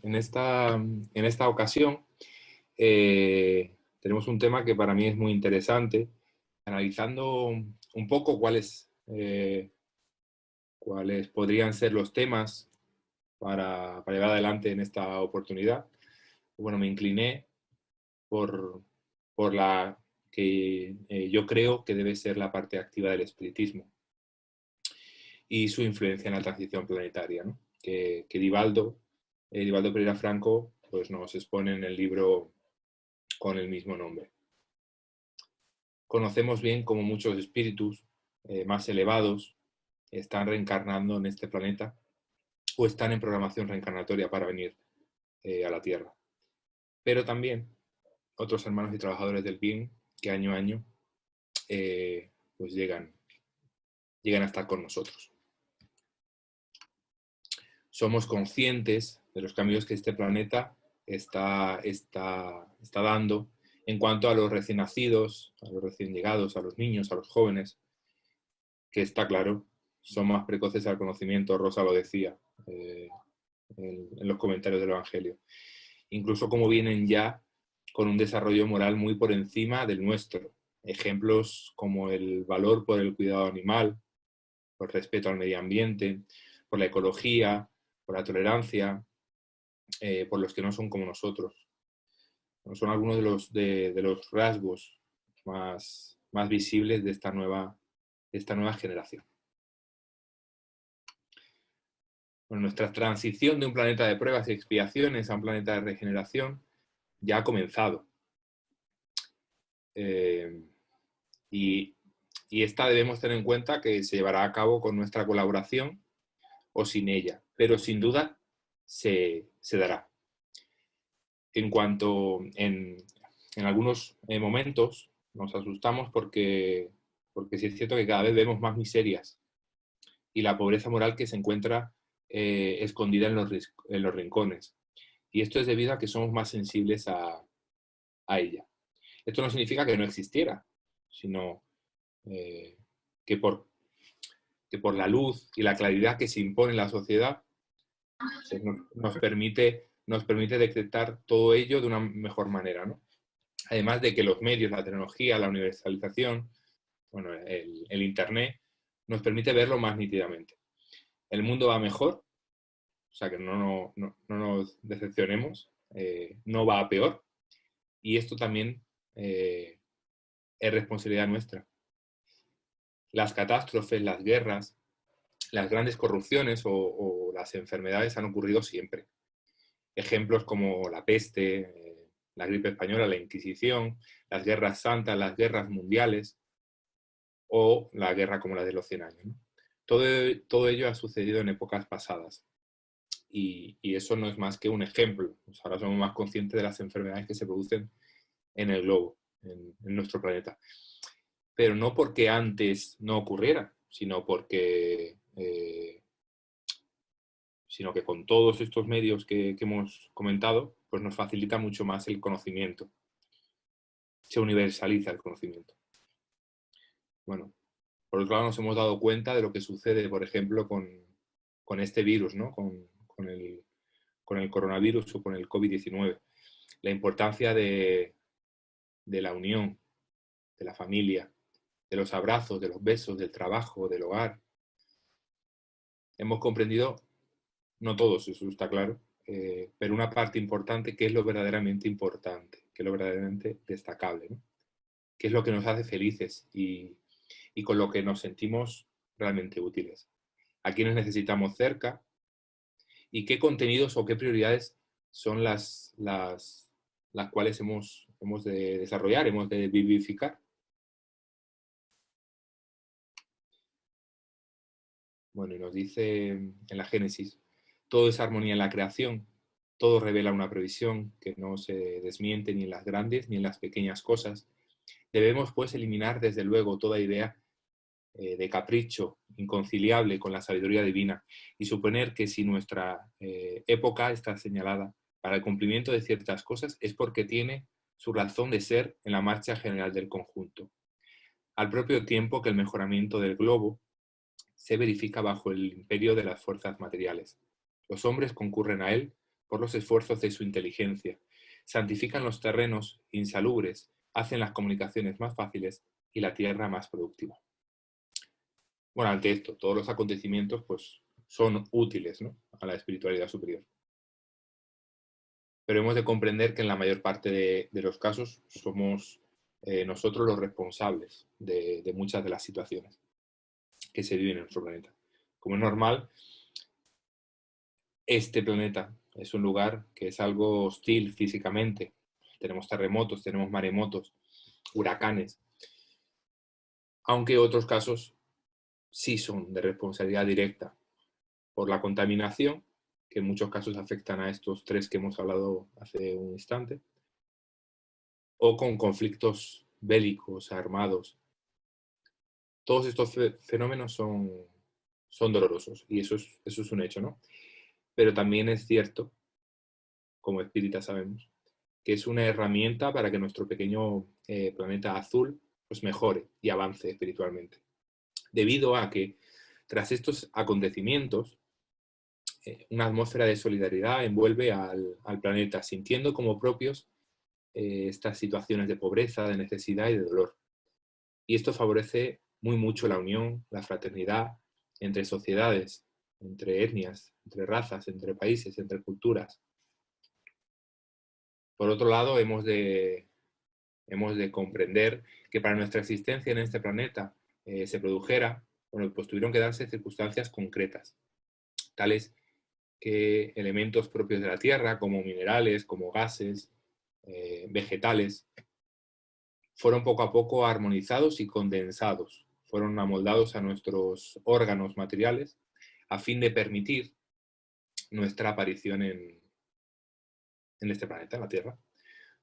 en esta ocasión tenemos un tema que para mí es muy interesante, analizando un poco cuáles podrían ser los temas para llevar adelante en esta oportunidad. Bueno, me incliné por, por la que yo creo que debe ser la parte activa del espiritismo y su influencia en la transición planetaria, ¿no? Que Divaldo Pereira Franco pues nos expone en el libro con el mismo nombre. Conocemos bien cómo muchos espíritus más elevados están reencarnando en este planeta o están en programación reencarnatoria para venir a la Tierra. Pero también otros hermanos y trabajadores del bien que año a año pues llegan a estar con nosotros. Somos conscientes de los cambios que este planeta está dando en cuanto a los recién nacidos, a los recién llegados, a los niños, a los jóvenes, que está claro, son más precoces al conocimiento. Rosa lo decía en los comentarios del Evangelio. Incluso como vienen ya con un desarrollo moral muy por encima del nuestro. Ejemplos como el valor por el cuidado animal, por el respeto al medio ambiente, por la ecología, por la tolerancia, por los que no son como nosotros. Son algunos de los rasgos más visibles de esta nueva generación. Bueno, nuestra transición de un planeta de pruebas y expiaciones a un planeta de regeneración ya ha comenzado. Y esta debemos tener en cuenta que se llevará a cabo con nuestra colaboración o sin ella, pero sin duda se dará. En cuanto en algunos momentos nos asustamos porque sí es cierto que cada vez vemos más miserias y la pobreza moral que se encuentra escondida en los rincones. Y esto es debido a que somos más sensibles a ella. Esto no significa que no existiera, sino que por la luz y la claridad que se impone en la sociedad pues nos permite detectar todo ello de una mejor manera, ¿no? Además de que los medios, la tecnología, la universalización, bueno, el Internet, nos permite verlo más nítidamente. El mundo va mejor, o sea que no nos decepcionemos, no va a peor, y esto también es responsabilidad nuestra. Las catástrofes, las guerras, las grandes corrupciones o las enfermedades han ocurrido siempre. Ejemplos como la peste, la gripe española, la Inquisición, las guerras santas, las guerras mundiales o la guerra como la de los 100 años, ¿no? Todo ello ha sucedido en épocas pasadas y eso no es más que un ejemplo. Pues ahora somos más conscientes de las enfermedades que se producen en el globo, en nuestro planeta. Pero no porque antes no ocurriera, sino que con todos estos medios que hemos comentado, pues nos facilita mucho más el conocimiento. Se universaliza el conocimiento. Bueno, por otro lado nos hemos dado cuenta de lo que sucede, por ejemplo, con este virus, ¿no? Con el coronavirus o con el COVID-19. La importancia de la unión, de la familia, de los abrazos, de los besos, del trabajo, del hogar. Hemos comprendido, no todos, eso está claro, pero una parte importante que es lo verdaderamente importante, que es lo verdaderamente destacable, ¿no? Que es lo que nos hace felices y con lo que nos sentimos realmente útiles. A quienes necesitamos cerca y qué contenidos o qué prioridades son las cuales hemos de desarrollar, hemos de vivificar. Bueno, y nos dice en la Génesis, todo es armonía en la creación, todo revela una previsión que no se desmiente ni en las grandes ni en las pequeñas cosas. Debemos, pues, eliminar desde luego toda idea de capricho inconciliable con la sabiduría divina y suponer que si nuestra época está señalada para el cumplimiento de ciertas cosas es porque tiene su razón de ser en la marcha general del conjunto. Al propio tiempo que el mejoramiento del globo se verifica bajo el imperio de las fuerzas materiales. Los hombres concurren a él por los esfuerzos de su inteligencia, santifican los terrenos insalubres, hacen las comunicaciones más fáciles y la tierra más productiva. Bueno, ante esto, todos los acontecimientos pues, son útiles, ¿no?, a la espiritualidad superior. Pero hemos de comprender que en la mayor parte de los casos somos nosotros los responsables de muchas de las situaciones que se viven en nuestro planeta. Como es normal, este planeta es un lugar que es algo hostil físicamente. Tenemos terremotos, tenemos maremotos, huracanes, aunque otros casos sí son de responsabilidad directa por la contaminación, que en muchos casos afectan a estos tres que hemos hablado hace un instante, o con conflictos bélicos, armados. Todos estos fenómenos son dolorosos y eso es un hecho, ¿no? Pero también es cierto, como espíritas sabemos, que es una herramienta para que nuestro pequeño planeta azul pues mejore y avance espiritualmente. Debido a que tras estos acontecimientos, una atmósfera de solidaridad envuelve al planeta, sintiendo como propios estas situaciones de pobreza, de necesidad y de dolor. Y esto favorece muy mucho la unión, la fraternidad entre sociedades, entre etnias, entre razas, entre países, entre culturas. Por otro lado, hemos de comprender que para nuestra existencia en este planeta se produjera, bueno, pues tuvieron que darse circunstancias concretas, tales que elementos propios de la Tierra, como minerales, como gases, vegetales, fueron poco a poco armonizados y condensados, fueron amoldados a nuestros órganos materiales a fin de permitir nuestra aparición en este planeta, en la Tierra.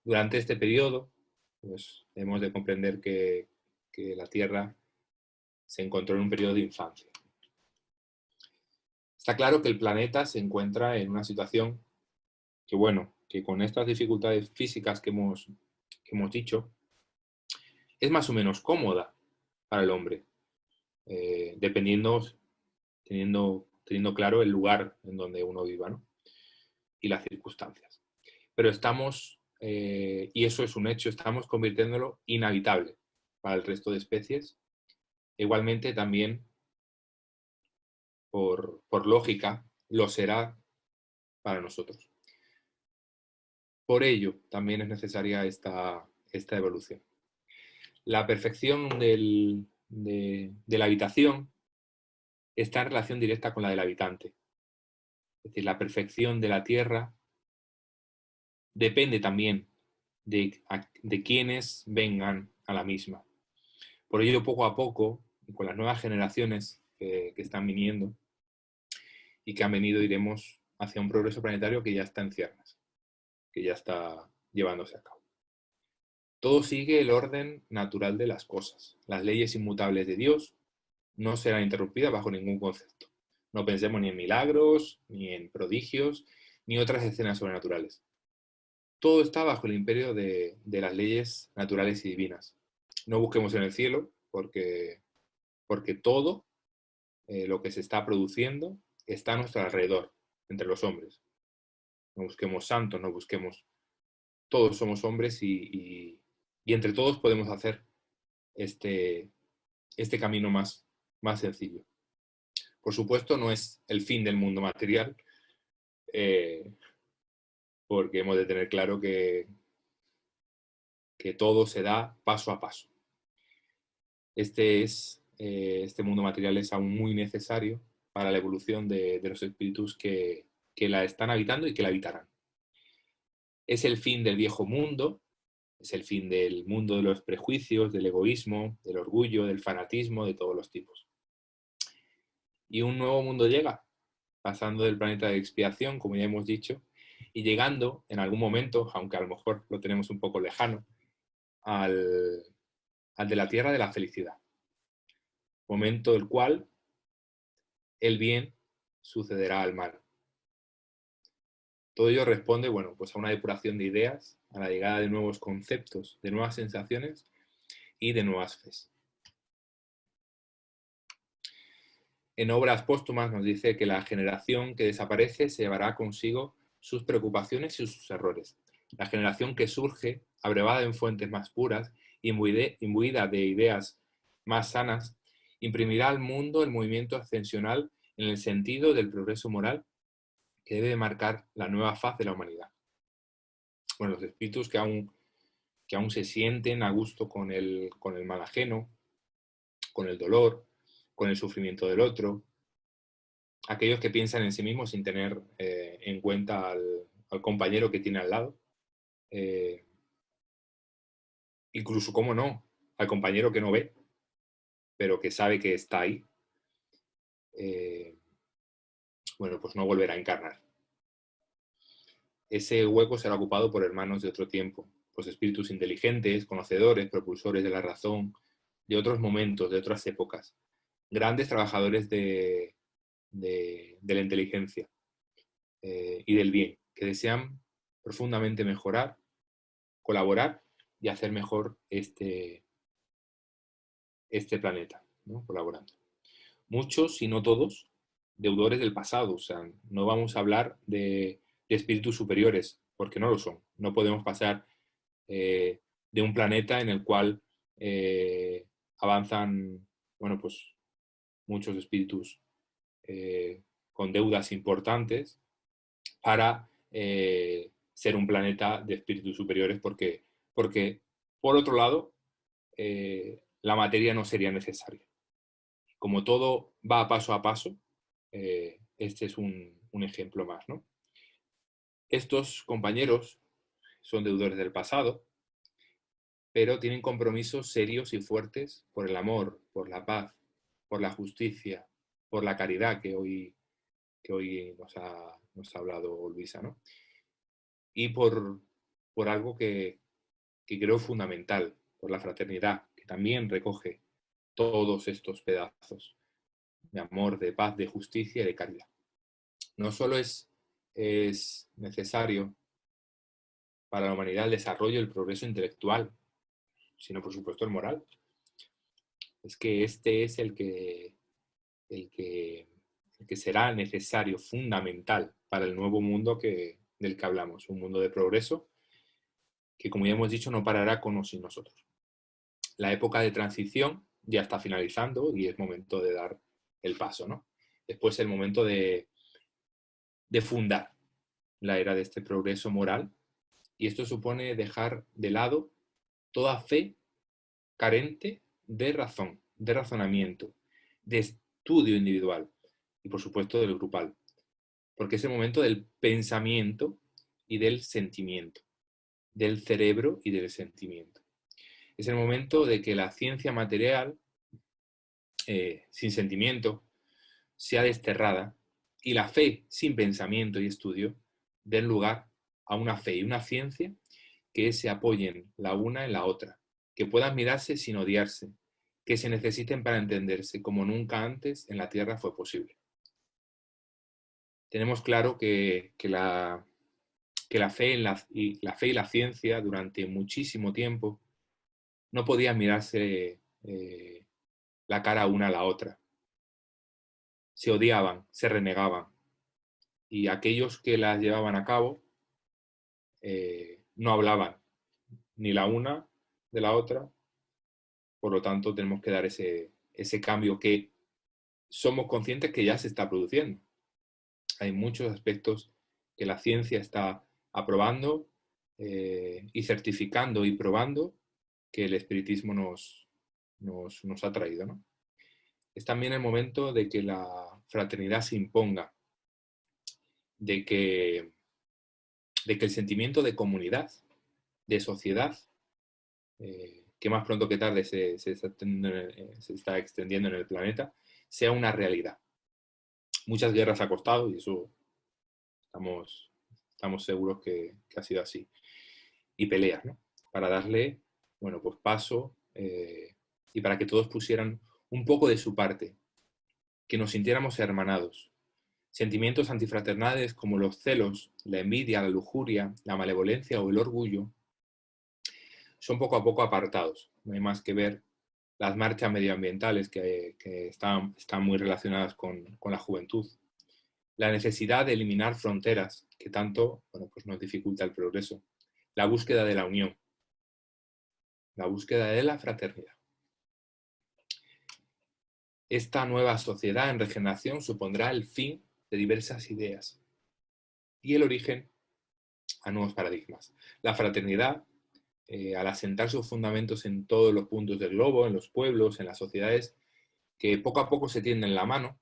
Durante este periodo, pues, hemos de comprender que la Tierra se encontró en un periodo de infancia. Está claro que el planeta se encuentra en una situación que, bueno, que con estas dificultades físicas que hemos dicho, es más o menos cómoda para el hombre, dependiendo, teniendo claro el lugar en donde uno viva, ¿no?, y las circunstancias. Pero estamos, y eso es un hecho, estamos convirtiéndolo inhabitable para el resto de especies. Igualmente también, por lógica, lo será para nosotros. Por ello, también es necesaria esta evolución. La perfección de la habitación está en relación directa con la del habitante. Es decir, la perfección de la Tierra depende también de quienes vengan a la misma. Por ello, poco a poco, con las nuevas generaciones que están viniendo y que han venido, iremos hacia un progreso planetario que ya está en ciernes, que ya está llevándose a cabo. Todo sigue el orden natural de las cosas. Las leyes inmutables de Dios no serán interrumpidas bajo ningún concepto. No pensemos ni en milagros, ni en prodigios, ni otras escenas sobrenaturales. Todo está bajo el imperio de las leyes naturales y divinas. No busquemos en el cielo, porque todo lo que se está produciendo está a nuestro alrededor, entre los hombres. No busquemos santos, no busquemos... Todos somos hombres y entre todos podemos hacer este camino más sencillo. Por supuesto, no es el fin del mundo material, porque hemos de tener claro que todo se da paso a paso. Este mundo material es aún muy necesario para la evolución de los espíritus que la están habitando y que la habitarán. Es el fin del viejo mundo, es el fin del mundo de los prejuicios, del egoísmo, del orgullo, del fanatismo, de todos los tipos. Y un nuevo mundo llega, pasando del planeta de expiación, como ya hemos dicho, y llegando en algún momento, aunque a lo mejor lo tenemos un poco lejano, al de la tierra de la felicidad. Momento del cual el bien sucederá al mal. Todo ello responde, bueno, pues a una depuración de ideas, a la llegada de nuevos conceptos, de nuevas sensaciones y de nuevas fes. En obras póstumas nos dice que la generación que desaparece se llevará consigo sus preocupaciones y sus errores. La generación que surge, abrevada en fuentes más puras, imbuida de ideas más sanas, imprimirá al mundo el movimiento ascensional en el sentido del progreso moral que debe marcar la nueva faz de la humanidad. Bueno, los espíritus que aún se sienten a gusto con el mal ajeno, con el dolor, con el sufrimiento del otro, aquellos que piensan en sí mismos sin tener en cuenta al compañero que tiene al lado, incluso, cómo no, al compañero que no ve, pero que sabe que está ahí, bueno, pues no volverá a encarnar. Ese hueco será ocupado por hermanos de otro tiempo, pues espíritus inteligentes, conocedores, propulsores de la razón, de otros momentos, de otras épocas, grandes trabajadores de la inteligencia y del bien, que desean profundamente mejorar, colaborar y hacer mejor este planeta, ¿no? Colaborando. Muchos, si no todos, deudores del pasado. O sea, no vamos a hablar de espíritus superiores, porque no lo son. No podemos pasar de un planeta en el cual avanzan, bueno, pues muchos espíritus con deudas importantes para ser un planeta de espíritus superiores, porque por otro lado, la materia no sería necesaria. Como todo va a paso, este es un ejemplo más, ¿no? Estos compañeros son deudores del pasado, pero tienen compromisos serios y fuertes por el amor, por la paz, por la justicia, por la caridad que hoy nos ha hablado Luisa, ¿no? Y por algo que creo fundamental, por la fraternidad, que también recoge todos estos pedazos de amor, de paz, de justicia y de caridad. No solo es necesario para la humanidad el desarrollo y el progreso intelectual, sino por supuesto el moral. Es que este es el que será necesario, fundamental para el nuevo mundo del que hablamos, un mundo de progreso que, como ya hemos dicho, no parará con o sin nosotros. La época de transición ya está finalizando y es momento de dar el paso, ¿no? Después el momento de fundar la era de este progreso moral, y esto supone dejar de lado toda fe carente de razón, de razonamiento, de estudio individual y por supuesto del grupal, porque es el momento del pensamiento y del sentimiento, del cerebro y del sentimiento. Es el momento de que la ciencia material, sin sentimiento, sea desterrada y la fe sin pensamiento y estudio den lugar a una fe y una ciencia que se apoyen la una en la otra, que puedan mirarse sin odiarse, que se necesiten para entenderse como nunca antes en la Tierra fue posible. Tenemos claro que la fe y la ciencia durante muchísimo tiempo no podían mirarse la cara una a la otra. Se odiaban, se renegaban. Y aquellos que las llevaban a cabo no hablaban ni la una de la otra. Por lo tanto, tenemos que dar ese cambio que somos conscientes que ya se está produciendo. Hay muchos aspectos que la ciencia está aprobando y certificando y probando que el espiritismo nos ha traído, ¿no? Es también el momento de que la fraternidad se imponga, de que el sentimiento de comunidad, de sociedad, que más pronto que tarde se está extendiendo en el planeta, sea una realidad. Muchas guerras ha costado y eso estamos seguros que ha sido así. Y peleas, ¿no? Para darle, bueno, pues paso y para que todos pusieran un poco de su parte, que nos sintiéramos hermanados. Sentimientos antifraternales como los celos, la envidia, la lujuria, la malevolencia o el orgullo son poco a poco apartados. No hay más que ver las marchas medioambientales que están muy relacionadas con la juventud. la necesidad de eliminar fronteras que tanto pues nos dificulta el progreso, la búsqueda de la unión, la búsqueda de la fraternidad. Esta nueva sociedad en regeneración supondrá el fin de diversas ideas y el origen a nuevos paradigmas. La fraternidad, al asentar sus fundamentos en todos los puntos del globo, en los pueblos, en las sociedades que poco a poco se tienden la mano,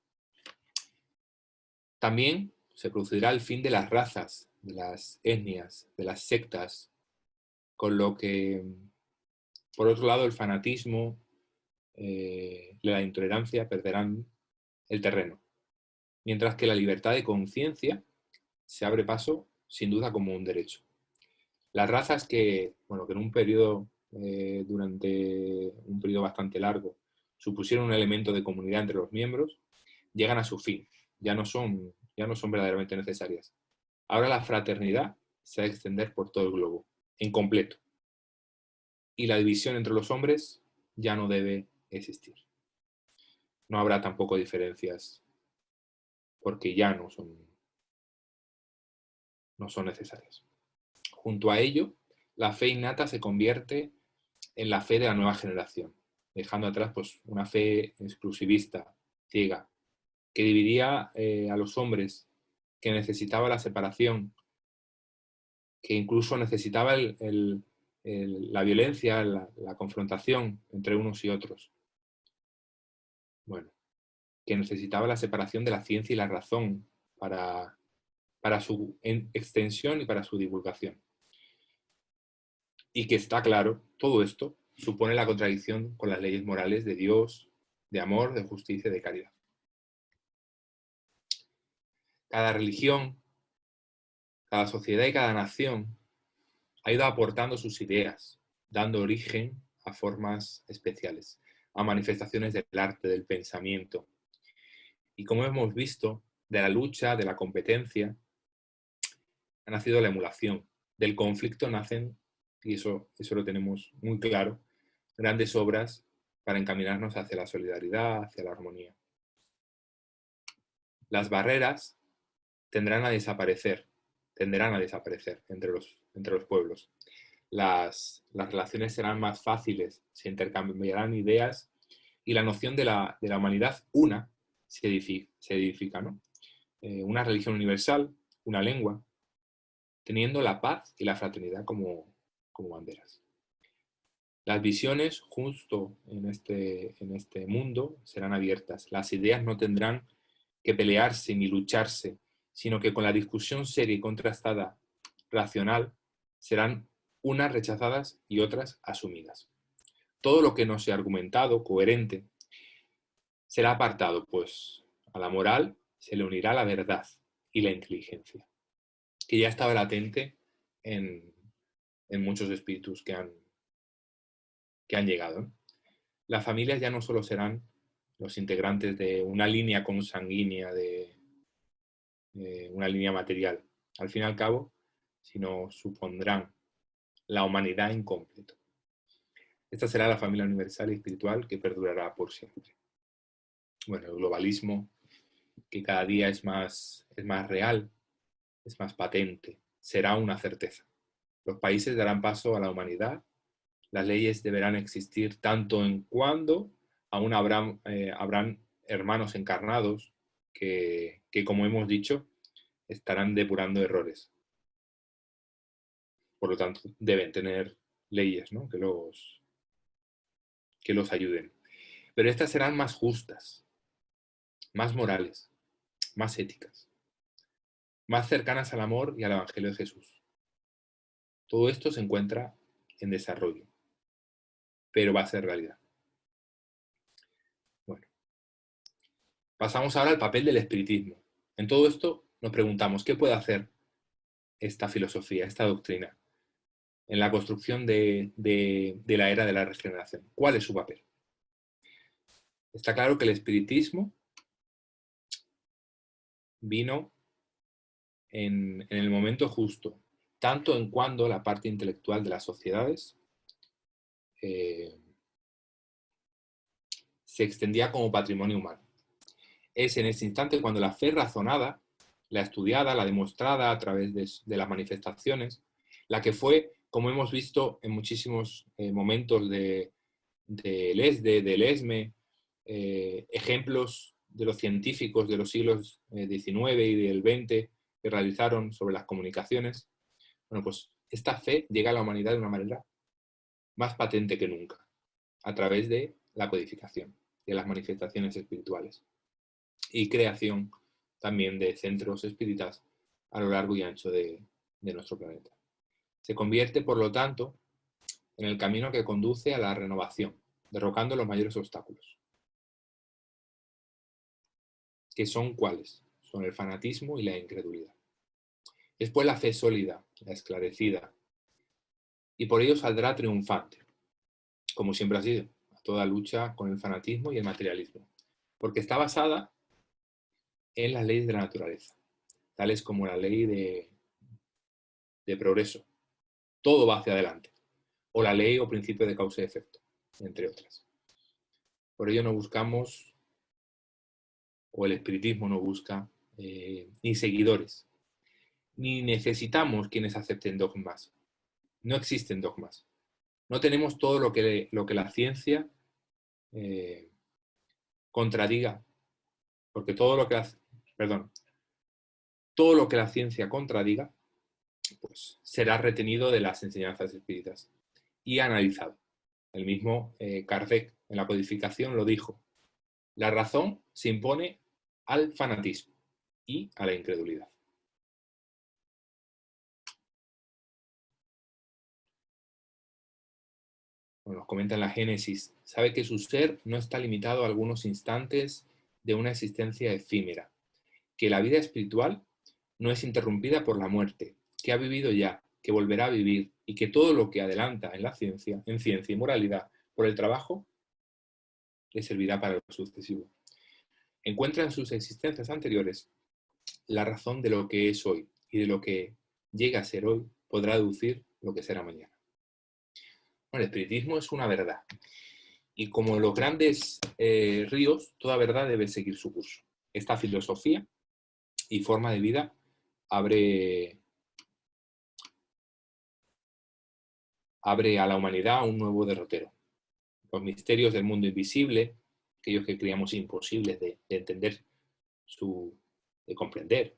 también se producirá el fin de las razas, de las etnias, de las sectas, con lo que, por otro lado, el fanatismo, la intolerancia perderán el terreno, mientras que la libertad de conciencia se abre paso, sin duda, como un derecho. Las razas que en un periodo, durante un periodo bastante largo, supusieron un elemento de comunidad entre los miembros, llegan a su fin, ya no son verdaderamente necesarias. Ahora la fraternidad se va a extender por todo el globo, en completo. Y la división entre los hombres ya no debe existir. No habrá tampoco diferencias, porque ya no son necesarias. Junto a ello, la fe innata se convierte en la fe de la nueva generación, dejando atrás pues, una fe exclusivista, ciega, que dividía a los hombres, que necesitaba la separación, que incluso necesitaba la violencia, la confrontación entre unos y otros. Bueno, que necesitaba la separación de la ciencia y la razón para su extensión y para su divulgación. Y que está claro, todo esto supone la contradicción con las leyes morales de Dios, de amor, de justicia y de caridad. Cada religión, cada sociedad y cada nación ha ido aportando sus ideas, dando origen a formas especiales, a manifestaciones del arte, del pensamiento. Y como hemos visto, de la lucha, de la competencia, ha nacido la emulación. Del conflicto nacen, y eso lo tenemos muy claro, grandes obras para encaminarnos hacia la solidaridad, hacia la armonía. Las barreras tenderán a desaparecer entre los pueblos. Las relaciones serán más fáciles, se intercambiarán ideas y la noción de la humanidad una se edifica, ¿no? Una religión universal, una lengua, teniendo la paz y la fraternidad como banderas. Las visiones justo en este mundo serán abiertas. Las ideas no tendrán que pelearse ni lucharse, sino que con la discusión seria y contrastada, racional, serán unas rechazadas y otras asumidas. Todo lo que no sea argumentado, coherente, será apartado, pues a la moral se le unirá la verdad y la inteligencia, que ya estaba latente en muchos espíritus que han llegado. Las familias ya no solo serán los integrantes de una línea consanguínea, de una línea material, al fin y al cabo, sino supondrán la humanidad en completo. Esta será la familia universal y espiritual que perdurará por siempre. Bueno, el globalismo, que cada día es más real, es más patente, será una certeza. Los países darán paso a la humanidad, las leyes deberán existir tanto en cuando aún habrán hermanos encarnados que, como hemos dicho, estarán depurando errores. Por lo tanto, deben tener leyes, ¿no? que los ayuden. Pero estas serán más justas, más morales, más éticas, más cercanas al amor y al Evangelio de Jesús. Todo esto se encuentra en desarrollo, pero va a ser realidad. Bueno, pasamos ahora al papel del espiritismo. En todo esto nos preguntamos, ¿qué puede hacer esta filosofía, esta doctrina, en la construcción de la era de la regeneración? ¿Cuál es su papel? Está claro que el espiritismo vino en el momento justo, tanto en cuando la parte intelectual de las sociedades se extendía como patrimonio humano. Es en ese instante cuando la fe razonada la estudiada, la demostrada a través de las manifestaciones, la que fue, como hemos visto en muchísimos momentos del ESDE, del ESME, ejemplos de los científicos de los siglos XIX y del XX que realizaron sobre las comunicaciones. Bueno, pues esta fe llega a la humanidad de una manera más patente que nunca, a través de la codificación, de las manifestaciones espirituales y creación también de centros espíritas a lo largo y ancho de nuestro planeta. Se convierte, por lo tanto, en el camino que conduce a la renovación, derrocando los mayores obstáculos. ¿Que son cuáles? Son el fanatismo y la incredulidad. Después la fe sólida, la esclarecida, y por ello saldrá triunfante, como siempre ha sido, a toda lucha con el fanatismo y el materialismo, porque está basada en las leyes de la naturaleza, tales como la ley de progreso. Todo va hacia adelante, o la ley o principio de causa y efecto, entre otras. Por ello no buscamos, o el espiritismo no busca, ni seguidores, ni necesitamos quienes acepten dogmas. No existen dogmas. No tenemos todo lo que la ciencia contradiga, porque todo lo que la ciencia contradiga, pues será retenido de las enseñanzas espíritas y analizado. El mismo Kardec en la codificación lo dijo. La razón se impone al fanatismo y a la incredulidad. Bueno, nos comenta en la Génesis, sabe que su ser no está limitado a algunos instantes de una existencia efímera, que la vida espiritual no es interrumpida por la muerte, que ha vivido ya, que volverá a vivir, y que todo lo que adelanta en ciencia y moralidad, por el trabajo, le servirá para lo sucesivo. Encuentra en sus existencias anteriores la razón de lo que es hoy, y de lo que llega a ser hoy podrá deducir lo que será mañana. Bueno, el espiritismo es una verdad, y como los grandes ríos, toda verdad debe seguir su curso. Esta filosofía y forma de vida abre a la humanidad un nuevo derrotero. Los misterios del mundo invisible, aquellos que creíamos imposibles de entender, de comprender,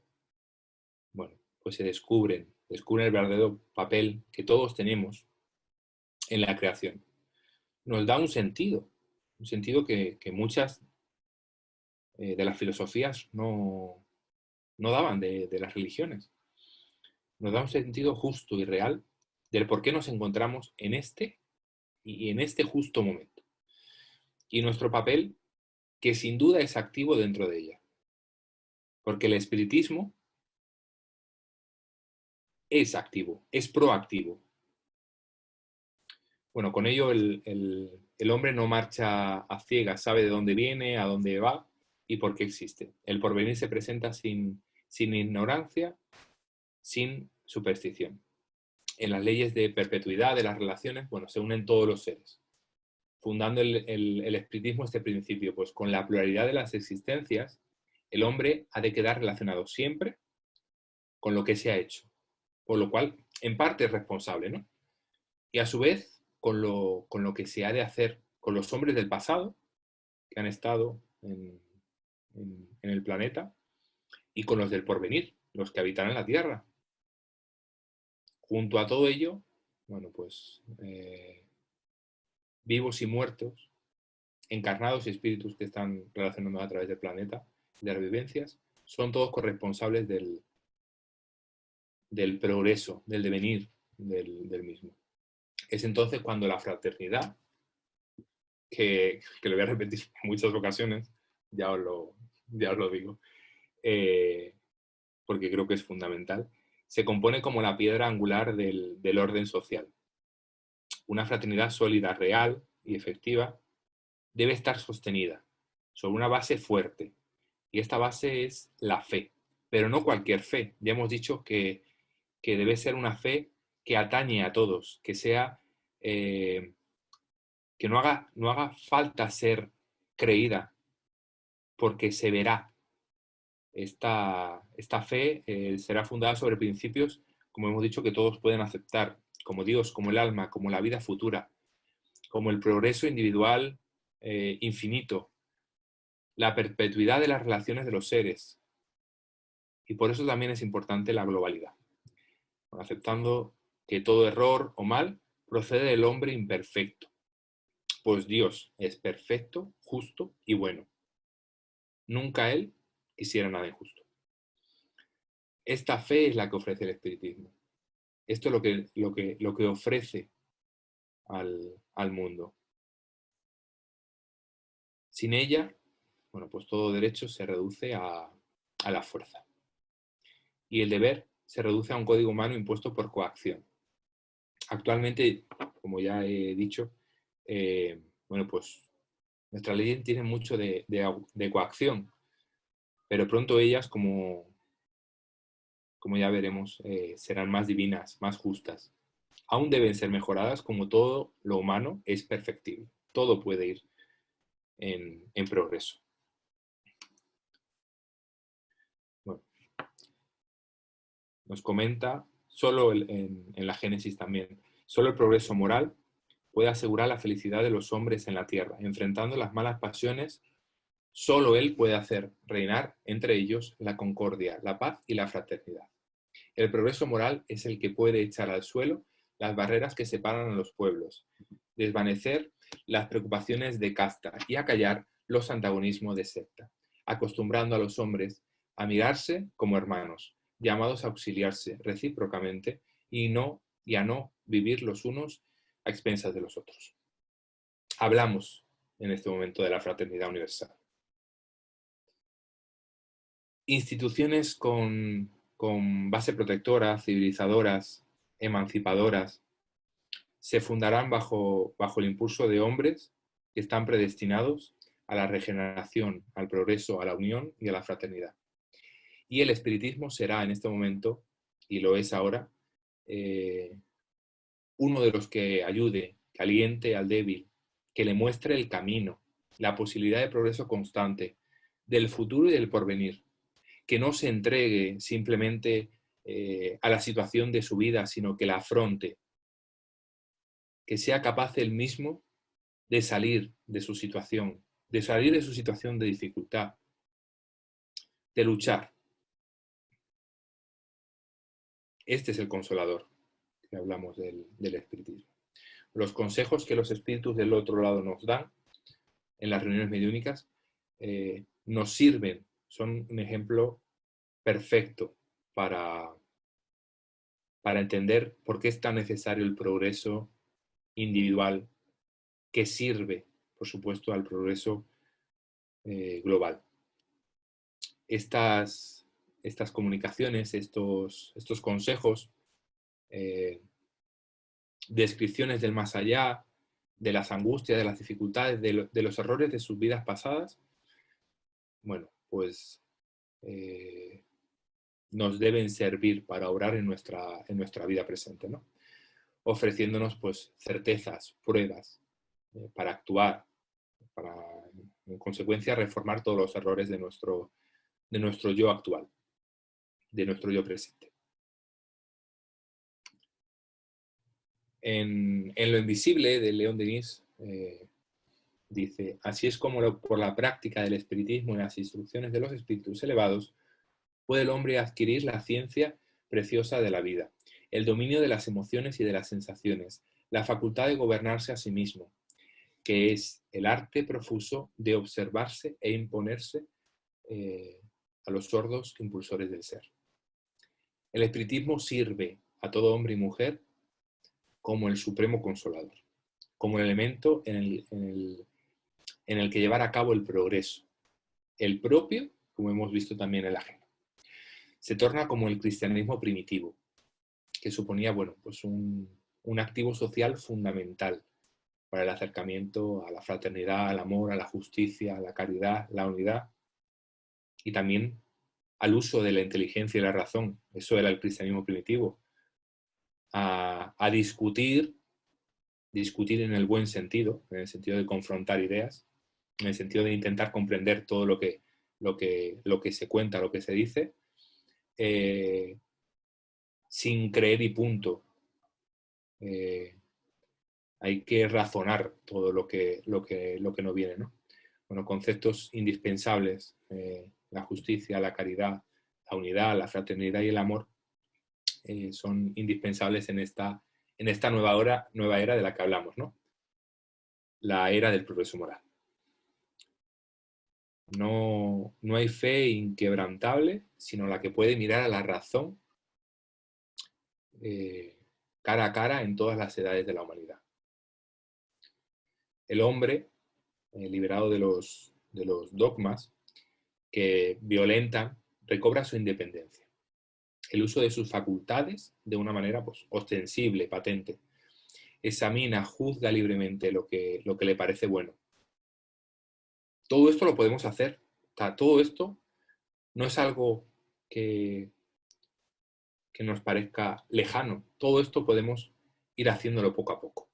bueno, pues se descubren el verdadero papel que todos tenemos en la creación. Nos da un sentido que muchas de las filosofías no daban de las religiones. Nos da un sentido justo y real del por qué nos encontramos en este justo momento. Y nuestro papel, que sin duda es activo dentro de ella. Porque el espiritismo es activo, es proactivo. Bueno, con ello el hombre no marcha a ciegas, sabe de dónde viene, a dónde va y por qué existe. El porvenir se presenta sin ignorancia, sin superstición. En las leyes de perpetuidad de las relaciones, bueno, se unen todos los seres, fundando el espiritismo este principio, pues con la pluralidad de las existencias, el hombre ha de quedar relacionado siempre con lo que se ha hecho, por lo cual, en parte es responsable, ¿no? Y a su vez, con lo que se ha de hacer con los hombres del pasado, que han estado en el planeta, y con los del porvenir, los que habitarán la Tierra. Junto a todo ello, bueno, pues vivos y muertos, encarnados y espíritus que están relacionando a través del planeta, de las vivencias, son todos corresponsables del progreso, del devenir del mismo. Es entonces cuando la fraternidad, que lo voy a repetir en muchas ocasiones, ya os lo digo, porque creo que es fundamental, se compone como la piedra angular del orden social. Una fraternidad sólida, real y efectiva debe estar sostenida sobre una base fuerte, y esta base es la fe, pero no cualquier fe. Ya hemos dicho que debe ser una fe que atañe a todos, que sea que no haga falta ser creída, porque se verá, esta fe será fundada sobre principios, como hemos dicho, que todos pueden aceptar, como Dios, como el alma, como la vida futura, como el progreso individual infinito, la perpetuidad de las relaciones de los seres. Y por eso también es importante la globalidad, aceptando que todo error o mal procede del hombre imperfecto, pues Dios es perfecto, justo y bueno. Nunca Él quisiera nada injusto. Esta fe es la que ofrece el espiritismo. Esto es lo que ofrece al mundo. Sin ella, bueno, pues todo derecho se reduce a la fuerza. Y el deber se reduce a un código humano impuesto por coacción. Actualmente, como ya he dicho, bueno, pues nuestra ley tiene mucho de coacción, pero pronto ellas, como ya veremos, serán más divinas, más justas. Aún deben ser mejoradas, como todo lo humano es perfectible. Todo puede ir en progreso. Bueno, nos comenta, solo en la Génesis también, solo el progreso moral puede asegurar la felicidad de los hombres en la tierra. Enfrentando las malas pasiones, solo Él puede hacer reinar entre ellos la concordia, la paz y la fraternidad. El progreso moral es el que puede echar al suelo las barreras que separan a los pueblos, desvanecer las preocupaciones de casta y acallar los antagonismos de secta, acostumbrando a los hombres a mirarse como hermanos, llamados a auxiliarse recíprocamente y a no vivir los unos a expensas de los otros. Hablamos en este momento de la fraternidad universal. Instituciones con base protectora, civilizadoras, emancipadoras, se fundarán bajo el impulso de hombres que están predestinados a la regeneración, al progreso, a la unión y a la fraternidad. Y el espiritismo será en este momento, y lo es ahora, uno de los que ayude, que aliente al débil, que le muestre el camino, la posibilidad de progreso constante, del futuro y del porvenir, que no se entregue simplemente a la situación de su vida, sino que la afronte, que sea capaz él mismo de salir de su situación, de dificultad, de luchar. Este es el consolador, que hablamos del espiritismo. Los consejos que los espíritus del otro lado nos dan en las reuniones mediúnicas nos sirven, son un ejemplo perfecto para entender por qué es tan necesario el progreso individual que sirve, por supuesto, al progreso global. Estas comunicaciones, estos consejos, descripciones del más allá, de las angustias, de las dificultades, de los errores de sus vidas pasadas, bueno, pues nos deben servir para obrar en nuestra vida presente, ¿no? Ofreciéndonos pues certezas, pruebas para actuar, para en consecuencia reformar todos los errores de nuestro yo actual, de nuestro yo presente. En Lo invisible, de León Denis, dice: así es como por la práctica del espiritismo y las instrucciones de los espíritus elevados puede el hombre adquirir la ciencia preciosa de la vida, el dominio de las emociones y de las sensaciones, la facultad de gobernarse a sí mismo, que es el arte profuso de observarse e imponerse a los sordos impulsores del ser. El espiritismo sirve a todo hombre y mujer como el supremo consolador, como el elemento en el que llevar a cabo el progreso, el propio, como hemos visto también el ajeno. Se torna como el cristianismo primitivo, que suponía, bueno, pues un activo social fundamental para el acercamiento a la fraternidad, al amor, a la justicia, a la caridad, la unidad y también al uso de la inteligencia y la razón. Eso era el cristianismo primitivo. A discutir en el buen sentido, en el sentido de confrontar ideas, en el sentido de intentar comprender todo lo que lo que se cuenta, lo que se dice, sin creer y punto. Hay que razonar todo lo que no viene, ¿no? Bueno, conceptos indispensables, la justicia, la caridad, la unidad, la fraternidad y el amor, son indispensables en esta nueva era de la que hablamos, ¿no? La era del progreso moral. No hay fe inquebrantable, sino la que puede mirar a la razón cara a cara en todas las edades de la humanidad. El hombre, liberado de los dogmas que violentan, recobra su independencia. El uso de sus facultades de una manera pues, ostensible, patente. Examina, juzga libremente lo que le parece bueno. Todo esto lo podemos hacer. Todo esto no es algo que nos parezca lejano. Todo esto podemos ir haciéndolo poco a poco.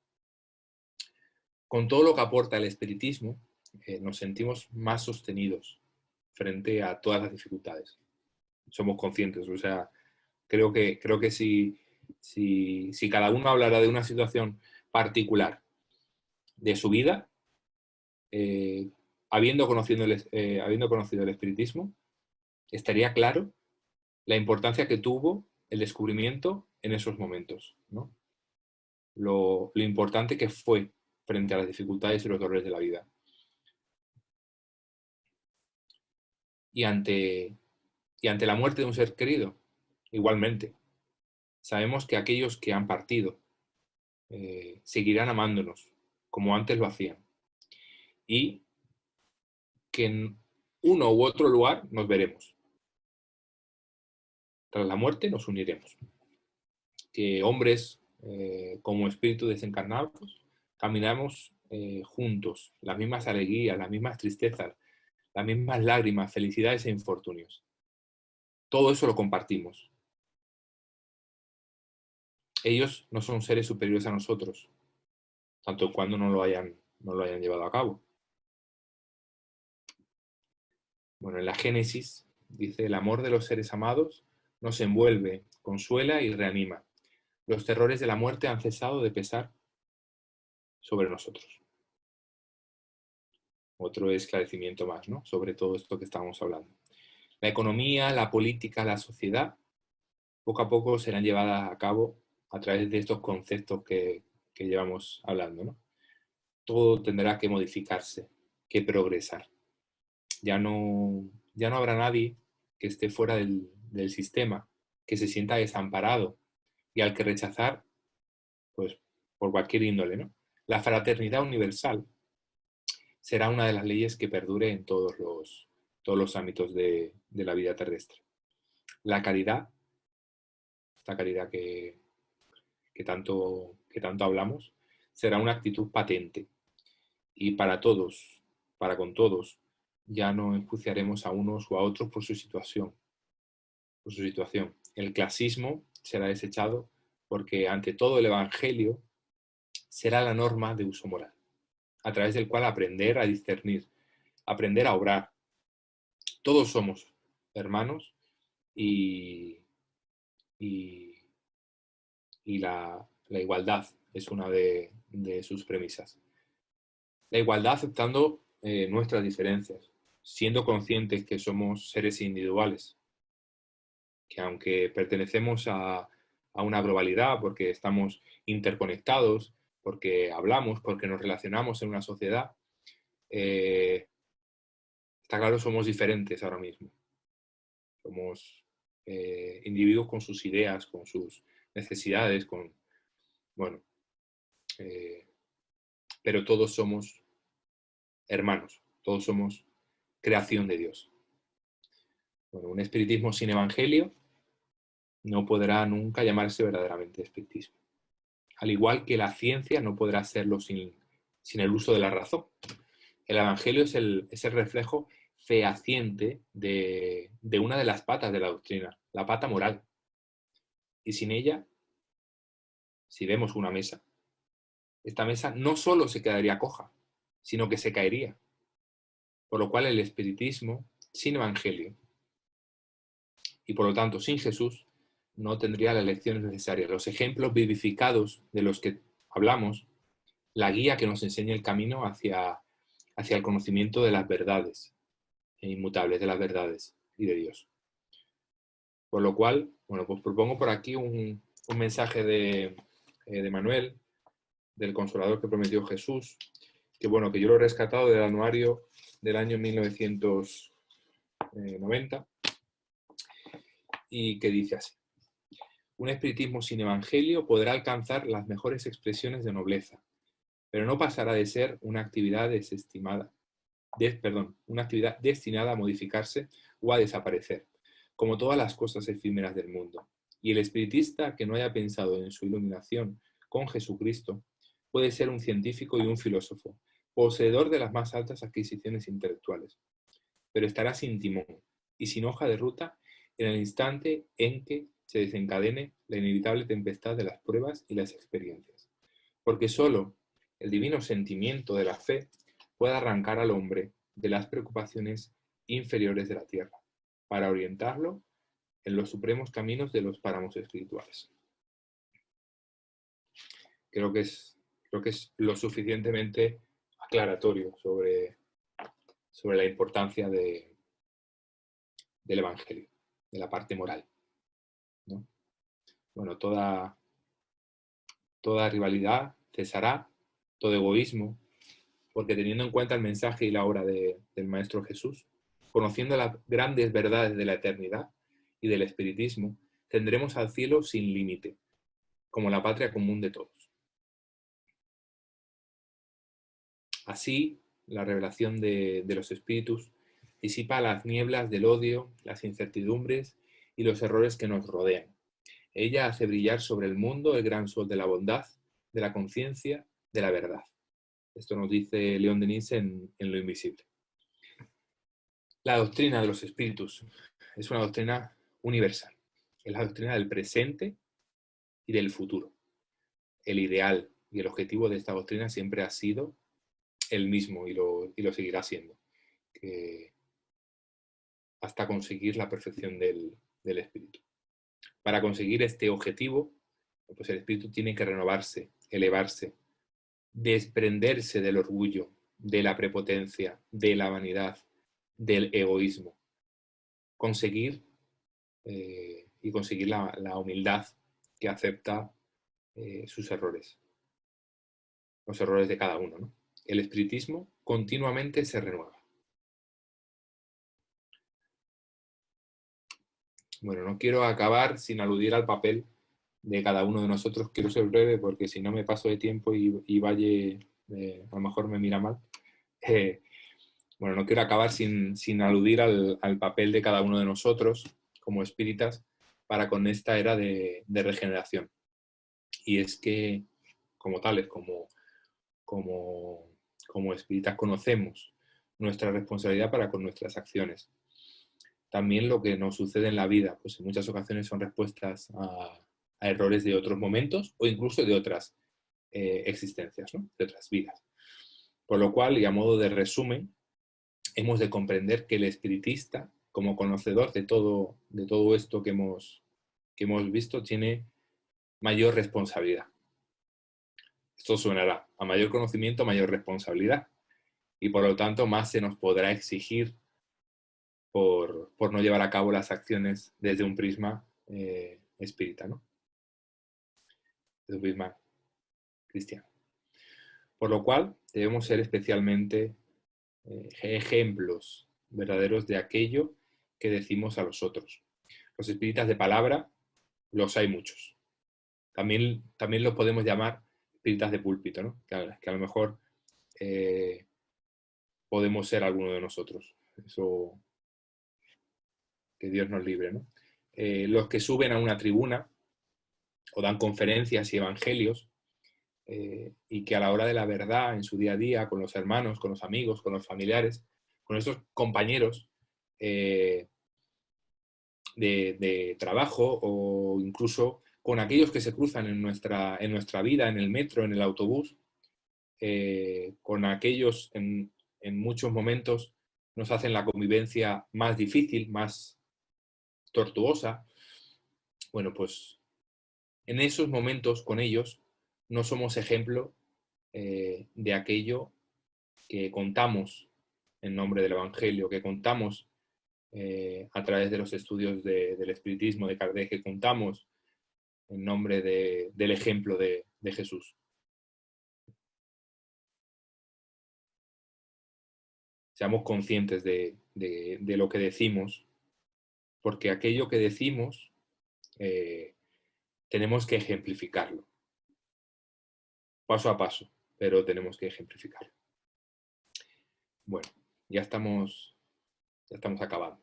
Con todo lo que aporta el espiritismo, nos sentimos más sostenidos frente a todas las dificultades. Somos conscientes, o sea, creo que si cada uno hablara de una situación particular de su vida, habiendo conocido el espiritismo, estaría claro la importancia que tuvo el descubrimiento en esos momentos, ¿no? Lo importante que fue frente a las dificultades y los dolores de la vida. Y ante la muerte de un ser querido, igualmente. Sabemos que aquellos que han partido seguirán amándonos como antes lo hacían. Y que en uno u otro lugar nos veremos. Tras la muerte nos uniremos. Que hombres como espíritus desencarnados caminamos juntos, las mismas alegrías, las mismas tristezas, las mismas lágrimas, felicidades e infortunios. Todo eso lo compartimos. Ellos no son seres superiores a nosotros, tanto cuando no lo hayan llevado a cabo. Bueno, en la Génesis dice: el amor de los seres amados nos envuelve, consuela y reanima. Los terrores de la muerte han cesado de pesar sobre nosotros. Otro esclarecimiento más, ¿no? Sobre todo esto que estamos hablando. La economía, la política, la sociedad, poco a poco serán llevadas a cabo a través de estos conceptos que llevamos hablando, ¿no? Todo tendrá que modificarse, que progresar. Ya no habrá nadie que esté fuera del sistema, que se sienta desamparado y al que rechazar, pues, por cualquier índole, ¿no? La fraternidad universal será una de las leyes que perdure en todos los ámbitos de la vida terrestre. La caridad, esta caridad que tanto hablamos, será una actitud patente y para todos, para con todos, ya no enjuiciaremos a unos o a otros por su situación. El clasismo será desechado porque ante todo el Evangelio será la norma de uso moral, a través del cual aprender a discernir, aprender a obrar. Todos somos hermanos y la igualdad es una de sus premisas. La igualdad aceptando nuestras diferencias, siendo conscientes que somos seres individuales, que aunque pertenecemos a una globalidad, porque estamos interconectados, porque hablamos, porque nos relacionamos en una sociedad, está claro, somos diferentes ahora mismo. Somos individuos con sus ideas, con sus necesidades, pero todos somos hermanos, todos somos creación de Dios. Bueno, un espiritismo sin evangelio no podrá nunca llamarse verdaderamente espiritismo. Al igual que la ciencia no podrá serlo sin el uso de la razón. El evangelio es el reflejo fehaciente de una de las patas de la doctrina, la pata moral. Y sin ella, si vemos una mesa, esta mesa no solo se quedaría coja, sino que se caería. Por lo cual el espiritismo sin evangelio y por lo tanto sin Jesús, no tendría las lecciones necesarias, los ejemplos vivificados de los que hablamos, la guía que nos enseña el camino hacia el conocimiento de las verdades inmutables, de las verdades y de Dios. Por lo cual, bueno, pues propongo por aquí un mensaje de Manuel, del Consolador que prometió Jesús, que bueno, que yo lo he rescatado del anuario del año 1990 y que dice así: un espiritismo sin evangelio podrá alcanzar las mejores expresiones de nobleza, pero no pasará de ser una actividad una actividad destinada a modificarse o a desaparecer, como todas las cosas efímeras del mundo. Y el espiritista que no haya pensado en su iluminación con Jesucristo puede ser un científico y un filósofo, poseedor de las más altas adquisiciones intelectuales, pero estará sin timón y sin hoja de ruta en el instante en que se desencadene la inevitable tempestad de las pruebas y las experiencias. Porque sólo el divino sentimiento de la fe puede arrancar al hombre de las preocupaciones inferiores de la tierra, para orientarlo en los supremos caminos de los páramos espirituales. Creo que es lo suficientemente aclaratorio sobre la importancia del Evangelio, de la parte moral, ¿no? Bueno, toda rivalidad cesará, todo egoísmo, porque teniendo en cuenta el mensaje y la obra del Maestro Jesús, conociendo las grandes verdades de la eternidad y del espiritismo, tendremos al cielo sin límite, como la patria común de todos. Así, la revelación de los espíritus disipa las nieblas del odio, las incertidumbres y los errores que nos rodean. Ella hace brillar sobre el mundo el gran sol de la bondad, de la conciencia, de la verdad. Esto nos dice León Denis en Lo Invisible. La doctrina de los espíritus es una doctrina universal. Es la doctrina del presente y del futuro. El ideal y el objetivo de esta doctrina siempre ha sido el mismo y lo seguirá siendo, hasta conseguir la perfección del espíritu. Para conseguir este objetivo, pues el espíritu tiene que renovarse, elevarse, desprenderse del orgullo, de la prepotencia, de la vanidad, del egoísmo. Conseguir la humildad que acepta sus errores, los errores de cada uno, ¿no? El espiritismo continuamente se renueva. Bueno, no quiero acabar sin aludir al papel de cada uno de nosotros. Quiero ser breve porque si no me paso de tiempo y Valle a lo mejor me mira mal. Bueno, no quiero acabar sin aludir al papel de cada uno de nosotros como espíritas para con esta era de regeneración. Y es que, como tales, como espíritas, conocemos nuestra responsabilidad para con nuestras acciones. También lo que nos sucede en la vida, pues en muchas ocasiones son respuestas a errores de otros momentos o incluso de otras existencias, ¿no? De otras vidas. Por lo cual, y a modo de resumen, hemos de comprender que el espiritista, como conocedor de todo esto que hemos visto, tiene mayor responsabilidad. Esto sonará: a mayor conocimiento, mayor responsabilidad. Y por lo tanto, más se nos podrá exigir por no llevar a cabo las acciones desde un prisma espírita, ¿no? Desde un prisma cristiano. Por lo cual, debemos ser especialmente ejemplos verdaderos de aquello que decimos a los otros. Los espíritas de palabra, los hay muchos. También los podemos llamar espíritas de púlpito, ¿no? Que a lo mejor podemos ser alguno de nosotros. Eso, que Dios nos libre, ¿no? Los que suben a una tribuna o dan conferencias y evangelios y que a la hora de la verdad, en su día a día, con los hermanos, con los amigos, con los familiares, con esos compañeros de trabajo o incluso con aquellos que se cruzan en nuestra vida, en el metro, en el autobús, con aquellos en muchos momentos nos hacen la convivencia más difícil, más tortuosa. Bueno, pues en esos momentos con ellos no somos ejemplo de aquello que contamos en nombre del Evangelio, que contamos a través de los estudios del espiritismo de Kardec, que contamos en nombre del ejemplo de Jesús. Seamos conscientes de lo que decimos, porque aquello que decimos tenemos que ejemplificarlo, paso a paso, pero tenemos que ejemplificarlo. Bueno, ya estamos acabando.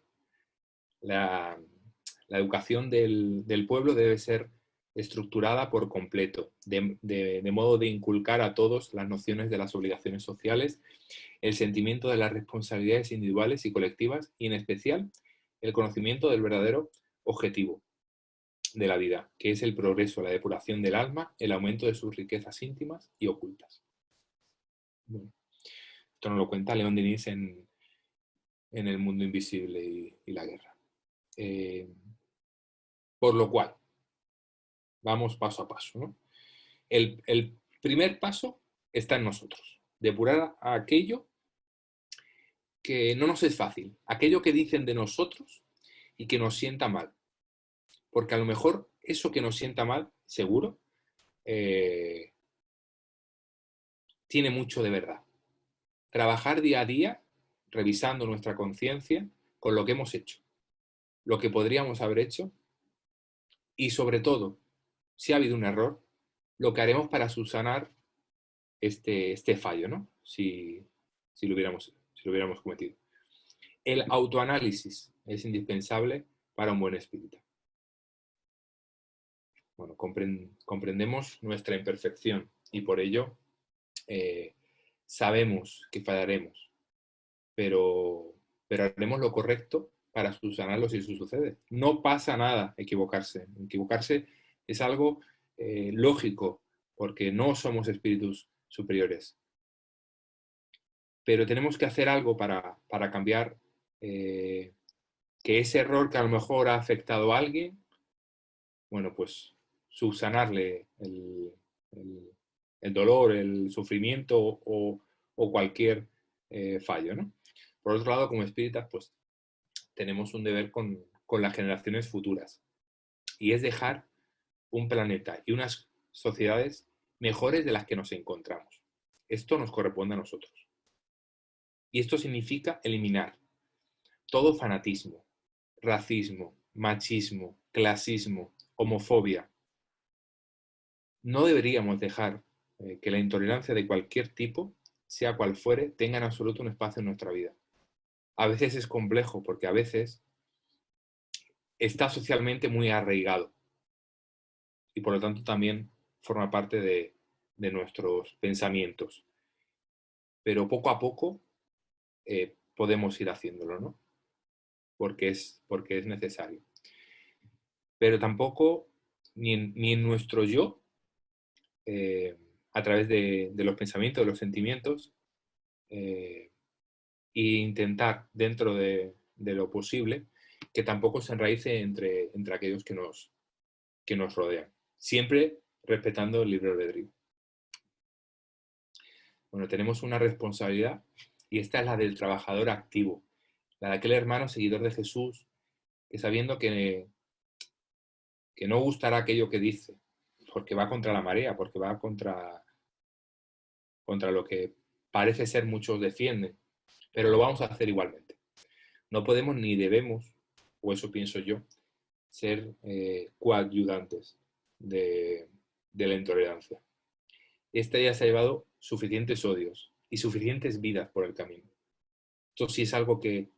La educación del pueblo debe ser estructurada por completo, de modo de inculcar a todos las nociones de las obligaciones sociales, el sentimiento de las responsabilidades individuales y colectivas, y en especial el conocimiento del verdadero objetivo de la vida, que es el progreso, la depuración del alma, el aumento de sus riquezas íntimas y ocultas. Bueno, esto nos lo cuenta León Denis en El mundo invisible y la guerra. Por lo cual, vamos paso a paso, ¿no? El primer paso está en nosotros, depurar a aquello que no nos es fácil, aquello que dicen de nosotros y que nos sienta mal. Porque a lo mejor eso que nos sienta mal, seguro, tiene mucho de verdad. Trabajar día a día, revisando nuestra conciencia con lo que hemos hecho, lo que podríamos haber hecho y sobre todo, si ha habido un error, lo que haremos para subsanar este fallo, ¿no? Si lo hubiéramos cometido. El autoanálisis es indispensable para un buen espírita. Bueno, comprendemos nuestra imperfección y por ello sabemos que fallaremos, pero haremos lo correcto para subsanarlo si eso sucede. No pasa nada equivocarse. Equivocarse es algo lógico, porque no somos espíritus superiores. Pero tenemos que hacer algo para cambiar que ese error que a lo mejor ha afectado a alguien, bueno, pues subsanarle el dolor, el sufrimiento o cualquier fallo, ¿no? Por otro lado, como espíritas, pues tenemos un deber con las generaciones futuras y es dejar un planeta y unas sociedades mejores de las que nos encontramos. Esto nos corresponde a nosotros. Y esto significa eliminar todo fanatismo, racismo, machismo, clasismo, homofobia. No deberíamos dejar que la intolerancia de cualquier tipo, sea cual fuere, tenga en absoluto un espacio en nuestra vida. A veces es complejo porque a veces está socialmente muy arraigado y por lo tanto también forma parte de nuestros pensamientos. Pero poco a poco podemos ir haciéndolo, ¿no? Porque es necesario. Pero tampoco, ni en nuestro yo, a través de los pensamientos, de los sentimientos, e intentar, dentro de lo posible, que tampoco se enraíce entre aquellos que nos rodean. Siempre respetando el libre albedrío. Bueno, tenemos una responsabilidad y esta es la del trabajador activo, la de aquel hermano seguidor de Jesús, que sabiendo que no gustará aquello que dice, porque va contra la marea, porque va contra lo que parece ser muchos defienden, pero lo vamos a hacer igualmente. No podemos ni debemos, o eso pienso yo, ser coadyuvantes de la intolerancia. Esta ya se ha llevado suficientes odios y suficientes vidas por el camino. Esto sí es algo que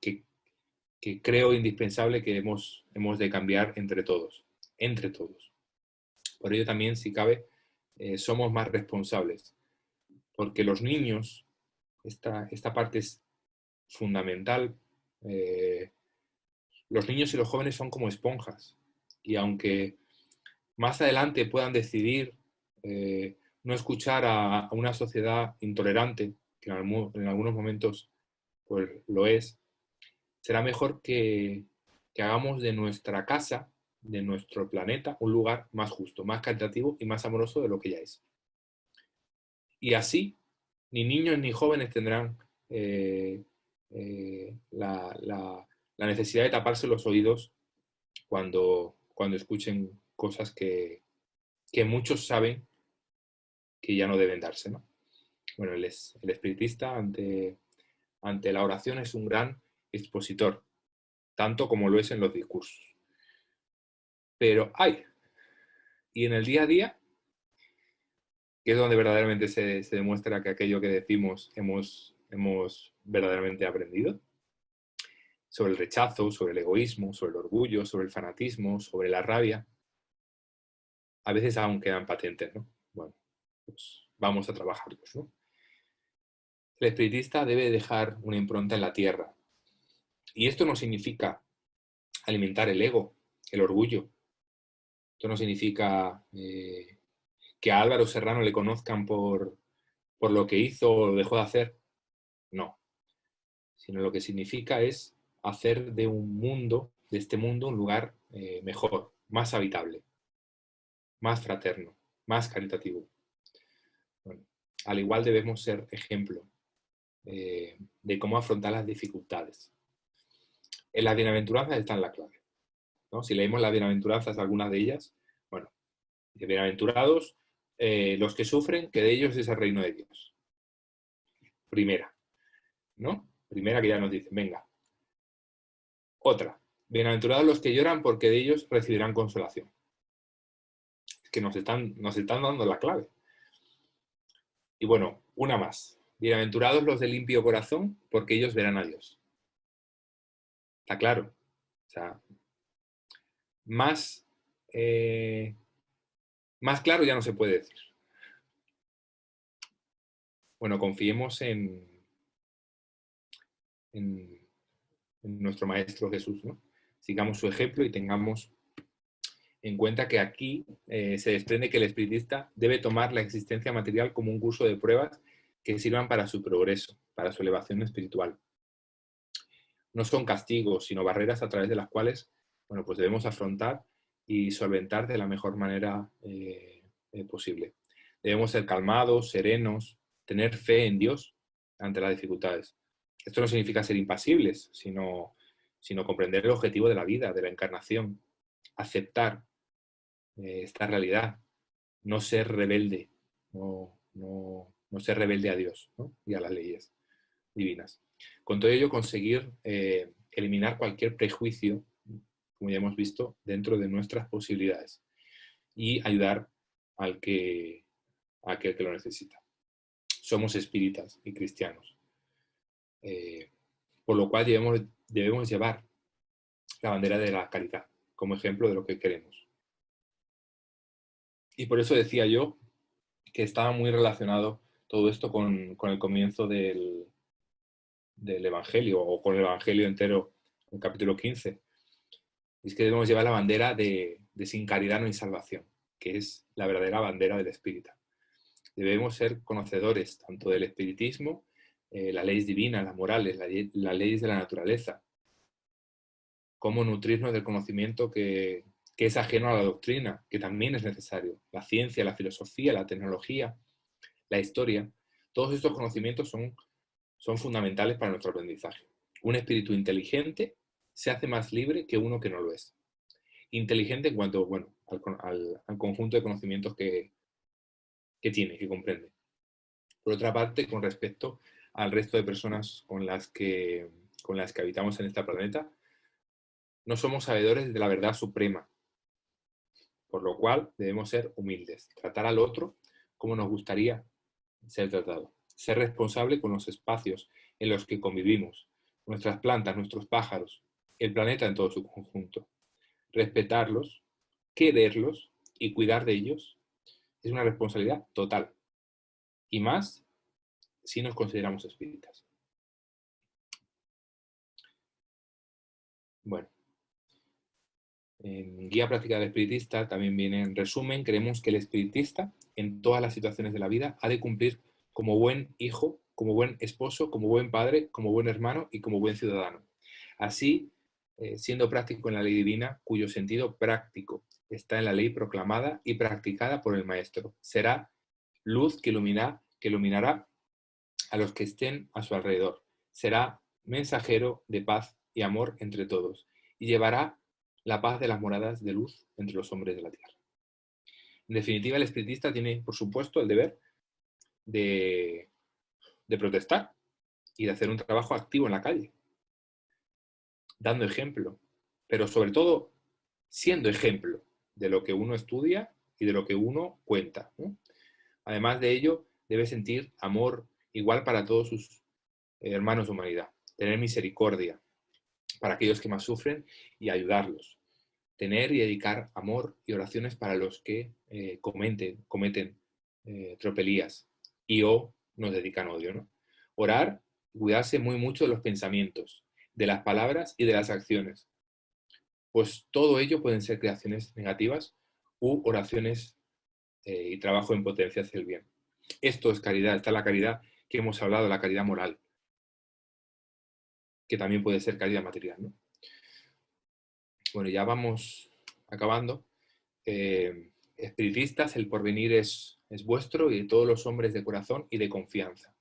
creo indispensable que hemos de cambiar entre todos. Por ello también, si cabe, somos más responsables, porque los niños, esta parte es fundamental. Los niños y los jóvenes son como esponjas y aunque más adelante puedan decidir no escuchar a una sociedad intolerante, que en algunos momentos pues lo es, será mejor que hagamos de nuestra casa, de nuestro planeta, un lugar más justo, más caritativo y más amoroso de lo que ya es. Y así, ni niños ni jóvenes tendrán la necesidad de taparse los oídos cuando escuchen cosas que muchos saben que ya no deben darse, ¿no? Bueno, el espiritista ante la oración es un gran expositor, tanto como lo es en los discursos. Pero y en el día a día, que es donde verdaderamente se demuestra que aquello que decimos hemos verdaderamente aprendido, sobre el rechazo, sobre el egoísmo, sobre el orgullo, sobre el fanatismo, sobre la rabia, a veces aún quedan patentes, ¿no? Bueno, pues vamos a trabajarlos, ¿no? El espiritista debe dejar una impronta en la tierra. Y esto no significa alimentar el ego, el orgullo. Esto no significa que a Álvaro Serrano le conozcan por lo que hizo o dejó de hacer. No. Sino lo que significa es hacer de este mundo, un lugar mejor, más habitable, más fraterno, más caritativo. Bueno, al igual debemos ser ejemplo de cómo afrontar las dificultades. En las bienaventuranzas está en la clave, ¿no? Si leemos las bienaventuranzas, algunas de ellas, bueno, bienaventurados los que sufren, que de ellos es el reino de Dios. Primera, ¿no? Primera que ya nos dicen, venga. Otra, bienaventurados los que lloran, porque de ellos recibirán consolación. Es que nos están dando la clave. Y bueno, una más. Bienaventurados los de limpio corazón, porque ellos verán a Dios. Está claro. O sea, más claro ya no se puede decir. Bueno, confiemos en nuestro Maestro Jesús, ¿no? Sigamos su ejemplo y tengamos en cuenta que aquí se desprende que el espiritista debe tomar la existencia material como un curso de pruebas que sirvan para su progreso, para su elevación espiritual. No son castigos, sino barreras a través de las cuales, bueno, pues debemos afrontar y solventar de la mejor manera posible. Debemos ser calmados, serenos, tener fe en Dios ante las dificultades. Esto no significa ser impasibles, sino comprender el objetivo de la vida, de la encarnación, aceptar esta realidad, no ser rebelde, no ser rebelde a Dios, ¿no? Y a las leyes divinas. Con todo ello, conseguir eliminar cualquier prejuicio, como ya hemos visto, dentro de nuestras posibilidades y ayudar a aquel que lo necesita. Somos espíritas y cristianos, por lo cual debemos llevar la bandera de la caridad como ejemplo de lo que queremos. Y por eso decía yo que estaba muy relacionado todo esto con el comienzo del Evangelio, o con el Evangelio entero, el capítulo 15. Es que debemos llevar la bandera de sin caridad no hay salvación, que es la verdadera bandera del espíritu. Debemos ser conocedores tanto del espiritismo, las leyes divinas, las morales, las leyes de la naturaleza, cómo nutrirnos del conocimiento que es ajeno a la doctrina, que también es necesario. La ciencia, la filosofía, la tecnología, la historia, todos estos conocimientos son fundamentales para nuestro aprendizaje. Un espíritu inteligente se hace más libre que uno que no lo es. Inteligente en cuanto, bueno, al conjunto de conocimientos que tiene, que comprende. Por otra parte, con respecto al resto de personas con las que habitamos en este planeta, no somos sabedores de la verdad suprema, por lo cual debemos ser humildes, tratar al otro como nos gustaría ser tratado, ser responsable con los espacios en los que convivimos, nuestras plantas, nuestros pájaros, el planeta en todo su conjunto. Respetarlos, quererlos y cuidar de ellos es una responsabilidad total, y más si nos consideramos espíritas. Bueno, en Guía Práctica del Espiritista también viene en resumen: creemos que el espiritista en todas las situaciones de la vida ha de cumplir como buen hijo, como buen esposo, como buen padre, como buen hermano y como buen ciudadano. Así, siendo práctico en la ley divina, cuyo sentido práctico está en la ley proclamada y practicada por el Maestro, será luz que iluminará a los que estén a su alrededor. Será mensajero de paz y amor entre todos y llevará la paz de las moradas de luz entre los hombres de la tierra. En definitiva, el espiritista tiene, por supuesto, el deber de protestar y de hacer un trabajo activo en la calle, dando ejemplo, pero sobre todo siendo ejemplo de lo que uno estudia y de lo que uno cuenta, ¿no? Además de ello, debe sentir amor igual para todos sus hermanos de humanidad, tener misericordia para aquellos que más sufren y ayudarlos, tener y dedicar amor y oraciones para los que cometen tropelías y o nos dedican odio, ¿no? Orar y cuidarse muy mucho de los pensamientos, de las palabras y de las acciones, pues todo ello pueden ser creaciones negativas u oraciones y trabajo en potencia hacia el bien. Esto es caridad, está la caridad que hemos hablado, la caridad moral, que también puede ser caridad material, ¿no? Bueno, ya vamos acabando. Espiritistas, el porvenir es vuestro y de todos los hombres de corazón y de confianza.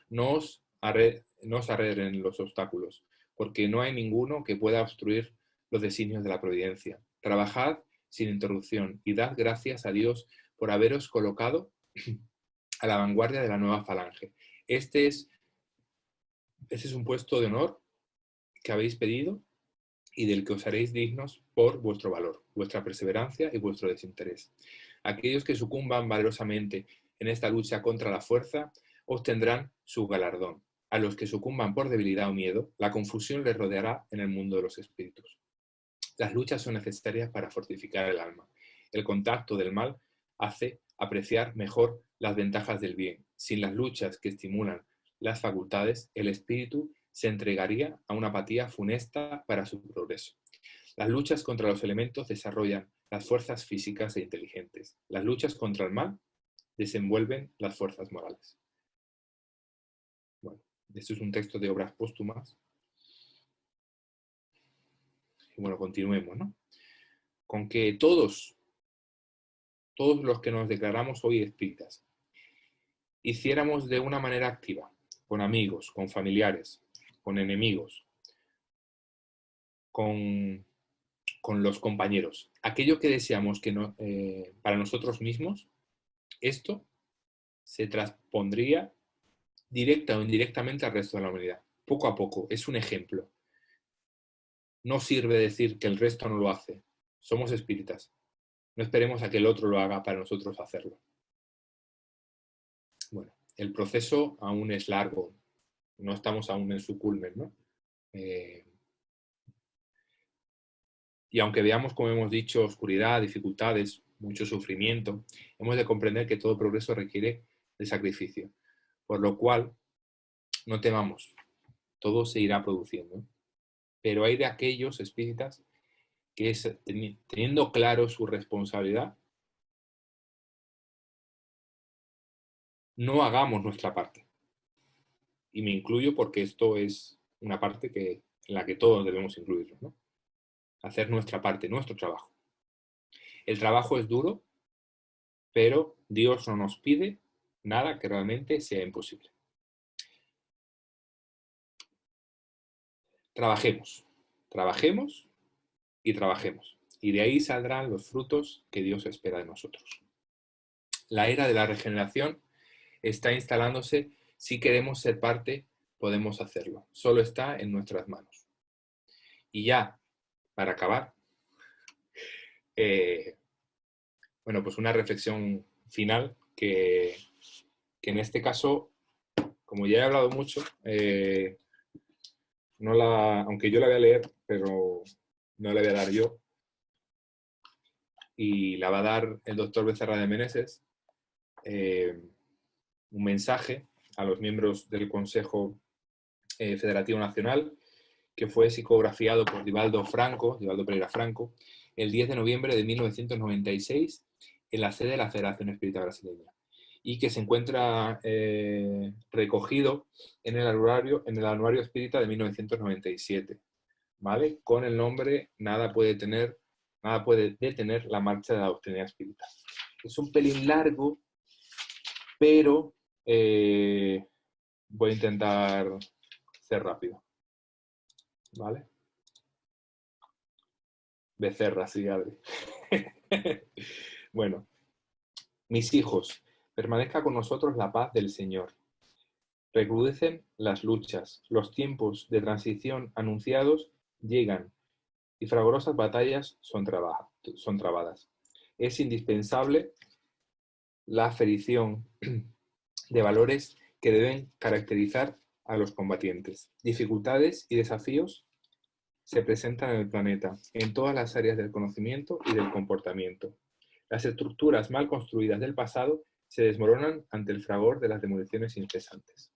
No os arredren los obstáculos, porque no hay ninguno que pueda obstruir los designios de la providencia. Trabajad sin interrupción y dad gracias a Dios por haberos colocado a la vanguardia de la nueva falange. Este es un puesto de honor que habéis pedido y del que os haréis dignos por vuestro valor, vuestra perseverancia y vuestro desinterés. Aquellos que sucumban valerosamente en esta lucha contra la fuerza obtendrán su galardón. A los que sucumban por debilidad o miedo, la confusión les rodeará en el mundo de los espíritus. Las luchas son necesarias para fortificar el alma. El contacto del mal hace apreciar mejor las ventajas del bien. Sin las luchas que estimulan las facultades, el espíritu se entregaría a una apatía funesta para su progreso. Las luchas contra los elementos desarrollan las fuerzas físicas e inteligentes. Las luchas contra el mal desenvuelven las fuerzas morales. Bueno, esto es un texto de Obras Póstumas. Y bueno, continuemos, ¿no? Con que todos los que nos declaramos hoy espíritas, hiciéramos de una manera activa, con amigos, con familiares, con enemigos, con los compañeros, aquello que deseamos que no, para nosotros mismos, esto se transpondría directa o indirectamente al resto de la humanidad. Poco a poco, es un ejemplo. No sirve decir que el resto no lo hace. Somos espíritas. No esperemos a que el otro lo haga para nosotros hacerlo. Bueno, el proceso aún es largo. No estamos aún en su culmen, ¿no? Y aunque veamos, como hemos dicho, oscuridad, dificultades, mucho sufrimiento, hemos de comprender que todo progreso requiere de sacrificio. Por lo cual, no temamos, todo se irá produciendo. Pero hay de aquellos espíritas que, teniendo claro su responsabilidad, no hagamos nuestra parte. Y me incluyo porque esto es una parte en la que todos debemos incluirnos, ¿no? Hacer nuestra parte, nuestro trabajo. El trabajo es duro, pero Dios no nos pide nada que realmente sea imposible. Trabajemos, trabajemos y trabajemos. Y de ahí saldrán los frutos que Dios espera de nosotros. La era de la regeneración está instalándose. Si queremos ser parte, podemos hacerlo. Solo está en nuestras manos. Y ya, para acabar, bueno, pues una reflexión final que en este caso, como ya he hablado mucho, aunque yo la voy a leer, pero no la voy a dar yo, y la va a dar el doctor Becerra de Meneses, un mensaje a los miembros del Consejo Federativo Nacional, que fue psicografiado por Divaldo Pereira Franco, el 10 de noviembre de 1996 en la sede de la Federación Espírita Brasileña, y que se encuentra recogido en el anuario espírita de 1997. ¿vale? Con el nombre nada puede detener la marcha de la doctrina espírita. Es un pelín largo, pero voy a intentar ser rápido, ¿vale? Becerra, sí, Adri. Bueno, mis hijos, permanezca con nosotros la paz del Señor. Recrudecen las luchas, los tiempos de transición anunciados llegan y fragorosas batallas son trabadas. Es indispensable la aferición de valores que deben caracterizar a los combatientes. Dificultades y desafíos se presentan en el planeta, en todas las áreas del conocimiento y del comportamiento. Las estructuras mal construidas del pasado se desmoronan ante el fragor de las demoliciones incesantes.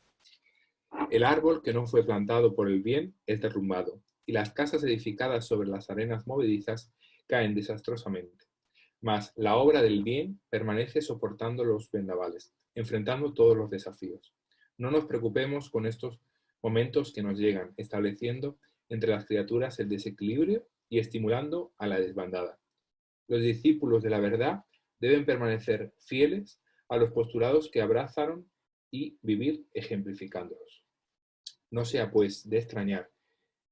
El árbol que no fue plantado por el bien es derrumbado, y las casas edificadas sobre las arenas movedizas caen desastrosamente. Mas la obra del bien permanece soportando los vendavales, enfrentando todos los desafíos. No nos preocupemos con estos momentos que nos llegan, estableciendo entre las criaturas el desequilibrio y estimulando a la desbandada. Los discípulos de la verdad deben permanecer fieles a los postulados que abrazaron y vivir ejemplificándolos. No sea, pues, de extrañar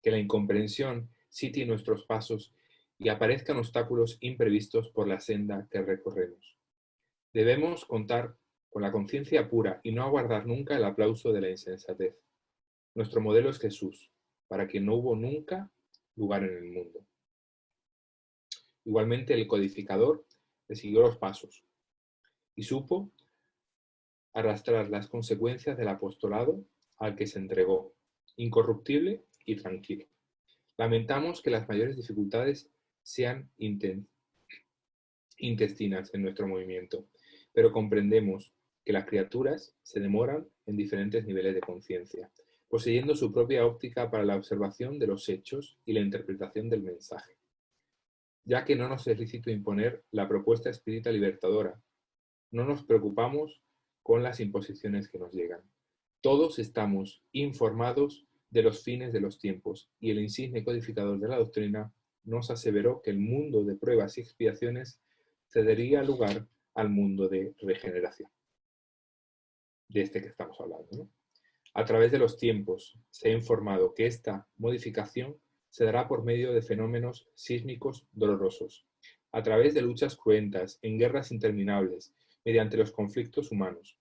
que la incomprensión sitie nuestros pasos y aparezcan obstáculos imprevistos por la senda que recorremos. Debemos contar con la conciencia pura y no aguardar nunca el aplauso de la insensatez. Nuestro modelo es Jesús, para quien no hubo nunca lugar en el mundo. Igualmente el codificador le siguió los pasos y supo arrastrar las consecuencias del apostolado al que se entregó, incorruptible y tranquilo. Lamentamos que las mayores dificultades sean intestinas en nuestro movimiento, pero comprendemos que las criaturas se demoran en diferentes niveles de conciencia, poseyendo su propia óptica para la observación de los hechos y la interpretación del mensaje. Ya que no nos es lícito imponer la propuesta espírita libertadora, no nos preocupamos con las imposiciones que nos llegan. Todos estamos informados de los fines de los tiempos, y el insigne codificador de la doctrina nos aseveró que el mundo de pruebas y expiaciones cedería lugar al mundo de regeneración, de este que estamos hablando, ¿no? A través de los tiempos se ha informado que esta modificación se dará por medio de fenómenos sísmicos dolorosos, a través de luchas cruentas, en guerras interminables, mediante los conflictos humanos.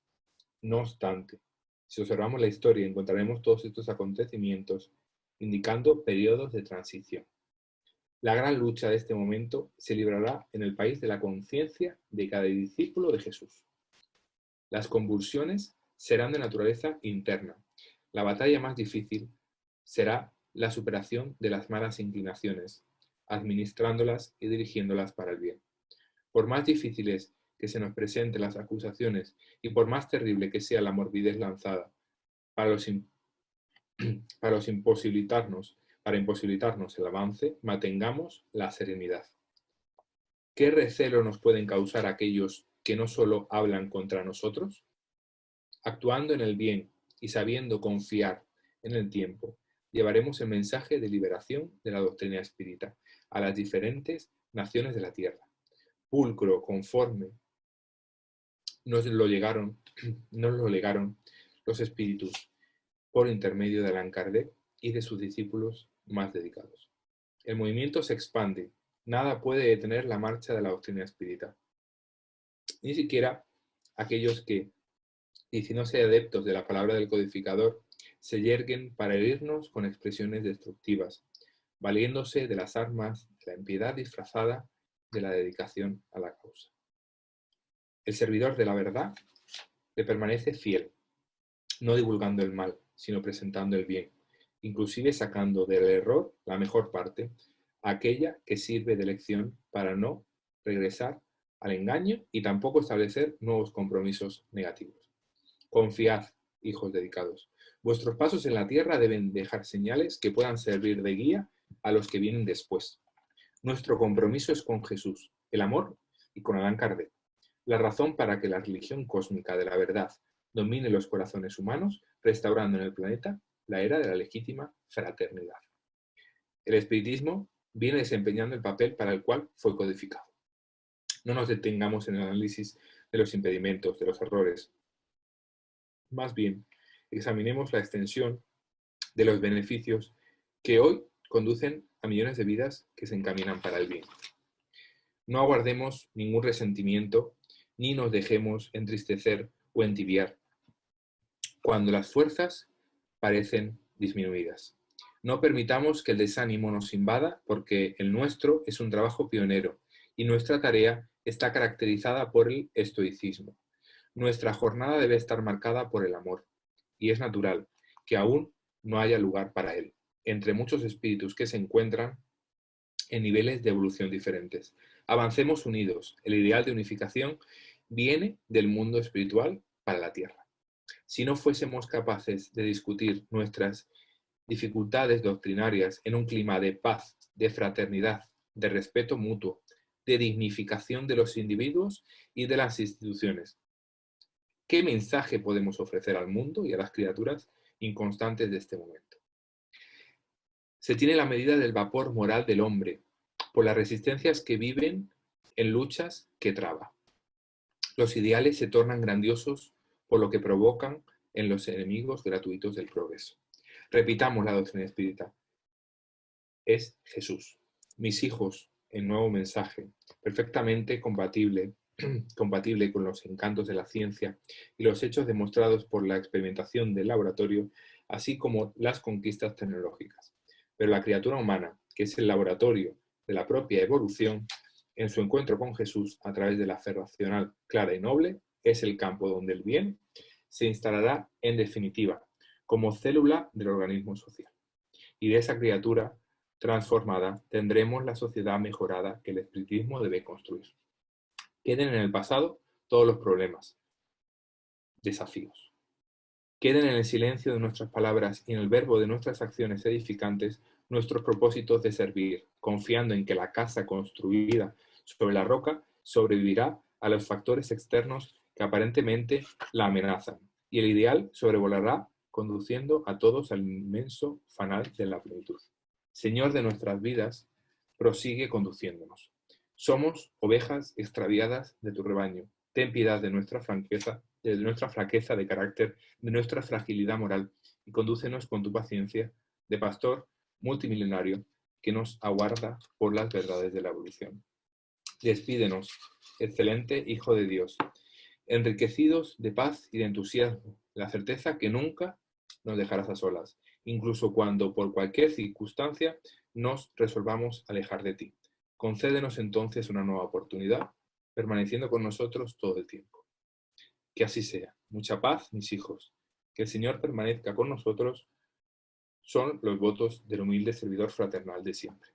No obstante, si observamos la historia, encontraremos todos estos acontecimientos indicando periodos de transición. La gran lucha de este momento se librará en el país de la conciencia de cada discípulo de Jesús. Las convulsiones serán de naturaleza interna. La batalla más difícil será la superación de las malas inclinaciones, administrándolas y dirigiéndolas para el bien. Por más difíciles que se nos presenten las acusaciones y por más terrible que sea la morbidez lanzada para imposibilitarnos el avance, mantengamos la serenidad. ¿Qué recelo nos pueden causar aquellos que no solo hablan contra nosotros? Actuando en el bien y sabiendo confiar en el tiempo, llevaremos el mensaje de liberación de la doctrina espírita a las diferentes naciones de la tierra. Pulcro, conforme nos lo legaron los espíritus por intermedio de Allan Kardec y de sus discípulos más dedicados. El movimiento se expande. Nada puede detener la marcha de la doctrina espírita. Ni siquiera aquellos que, diciéndose adeptos de la palabra del codificador, se yerguen para herirnos con expresiones destructivas, valiéndose de las armas de la impiedad disfrazada de la dedicación a la causa. El servidor de la verdad le permanece fiel, no divulgando el mal, sino presentando el bien, inclusive sacando del error la mejor parte, aquella que sirve de lección para no regresar al engaño y tampoco establecer nuevos compromisos negativos. Confiad, hijos dedicados. Vuestros pasos en la tierra deben dejar señales que puedan servir de guía a los que vienen después. Nuestro compromiso es con Jesús, el amor, y con Allan Kardec. La razón para que la religión cósmica de la verdad domine los corazones humanos, restaurando en el planeta la era de la legítima fraternidad. El espiritismo viene desempeñando el papel para el cual fue codificado. No nos detengamos en el análisis de los impedimentos, de los errores. Más bien, examinemos la extensión de los beneficios que hoy conducen a millones de vidas que se encaminan para el bien. No aguardemos ningún resentimiento, ni nos dejemos entristecer o entibiar cuando las fuerzas parecen disminuidas. No permitamos que el desánimo nos invada porque el nuestro es un trabajo pionero y nuestra tarea está caracterizada por el estoicismo. Nuestra jornada debe estar marcada por el amor y es natural que aún no haya lugar para él, entre muchos espíritus que se encuentran en niveles de evolución diferentes. Avancemos unidos. El ideal de unificación viene del mundo espiritual para la tierra. Si no fuésemos capaces de discutir nuestras dificultades doctrinarias en un clima de paz, de fraternidad, de respeto mutuo, de dignificación de los individuos y de las instituciones, ¿qué mensaje podemos ofrecer al mundo y a las criaturas inconstantes de este momento? Se tiene la medida del vapor moral del hombre, por las resistencias que viven en luchas que traba. Los ideales se tornan grandiosos por lo que provocan en los enemigos gratuitos del progreso. Repitamos la doctrina espírita. Es Jesús. Mis hijos, en nuevo mensaje, perfectamente compatible con los encantos de la ciencia y los hechos demostrados por la experimentación del laboratorio, así como las conquistas tecnológicas. Pero la criatura humana, que es el laboratorio de la propia evolución, en su encuentro con Jesús a través de la fe racional clara y noble, es el campo donde el bien se instalará en definitiva como célula del organismo social. Y de esa criatura transformada tendremos la sociedad mejorada que el espiritismo debe construir. Queden en el pasado todos los problemas, desafíos. Queden en el silencio de nuestras palabras y en el verbo de nuestras acciones edificantes nuestros propósitos de servir, confiando en que la casa construida sobre la roca sobrevivirá a los factores externos que aparentemente la amenazan, y el ideal sobrevolará conduciendo a todos al inmenso fanal de la plenitud. Señor de nuestras vidas, prosigue conduciéndonos. Somos ovejas extraviadas de tu rebaño. Ten piedad de nuestra flaqueza de carácter, de nuestra fragilidad moral, y condúcenos con tu paciencia de pastor multimilenario que nos aguarda por las verdades de la evolución. Despídenos, excelente Hijo de Dios, enriquecidos de paz y de entusiasmo, la certeza que nunca nos dejarás a solas, incluso cuando por cualquier circunstancia nos resolvamos alejar de ti. Concédenos entonces una nueva oportunidad, permaneciendo con nosotros todo el tiempo. Que así sea. Mucha paz, mis hijos. Que el Señor permanezca con nosotros son los votos del humilde servidor fraternal de siempre.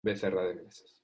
Becerra de Meneses.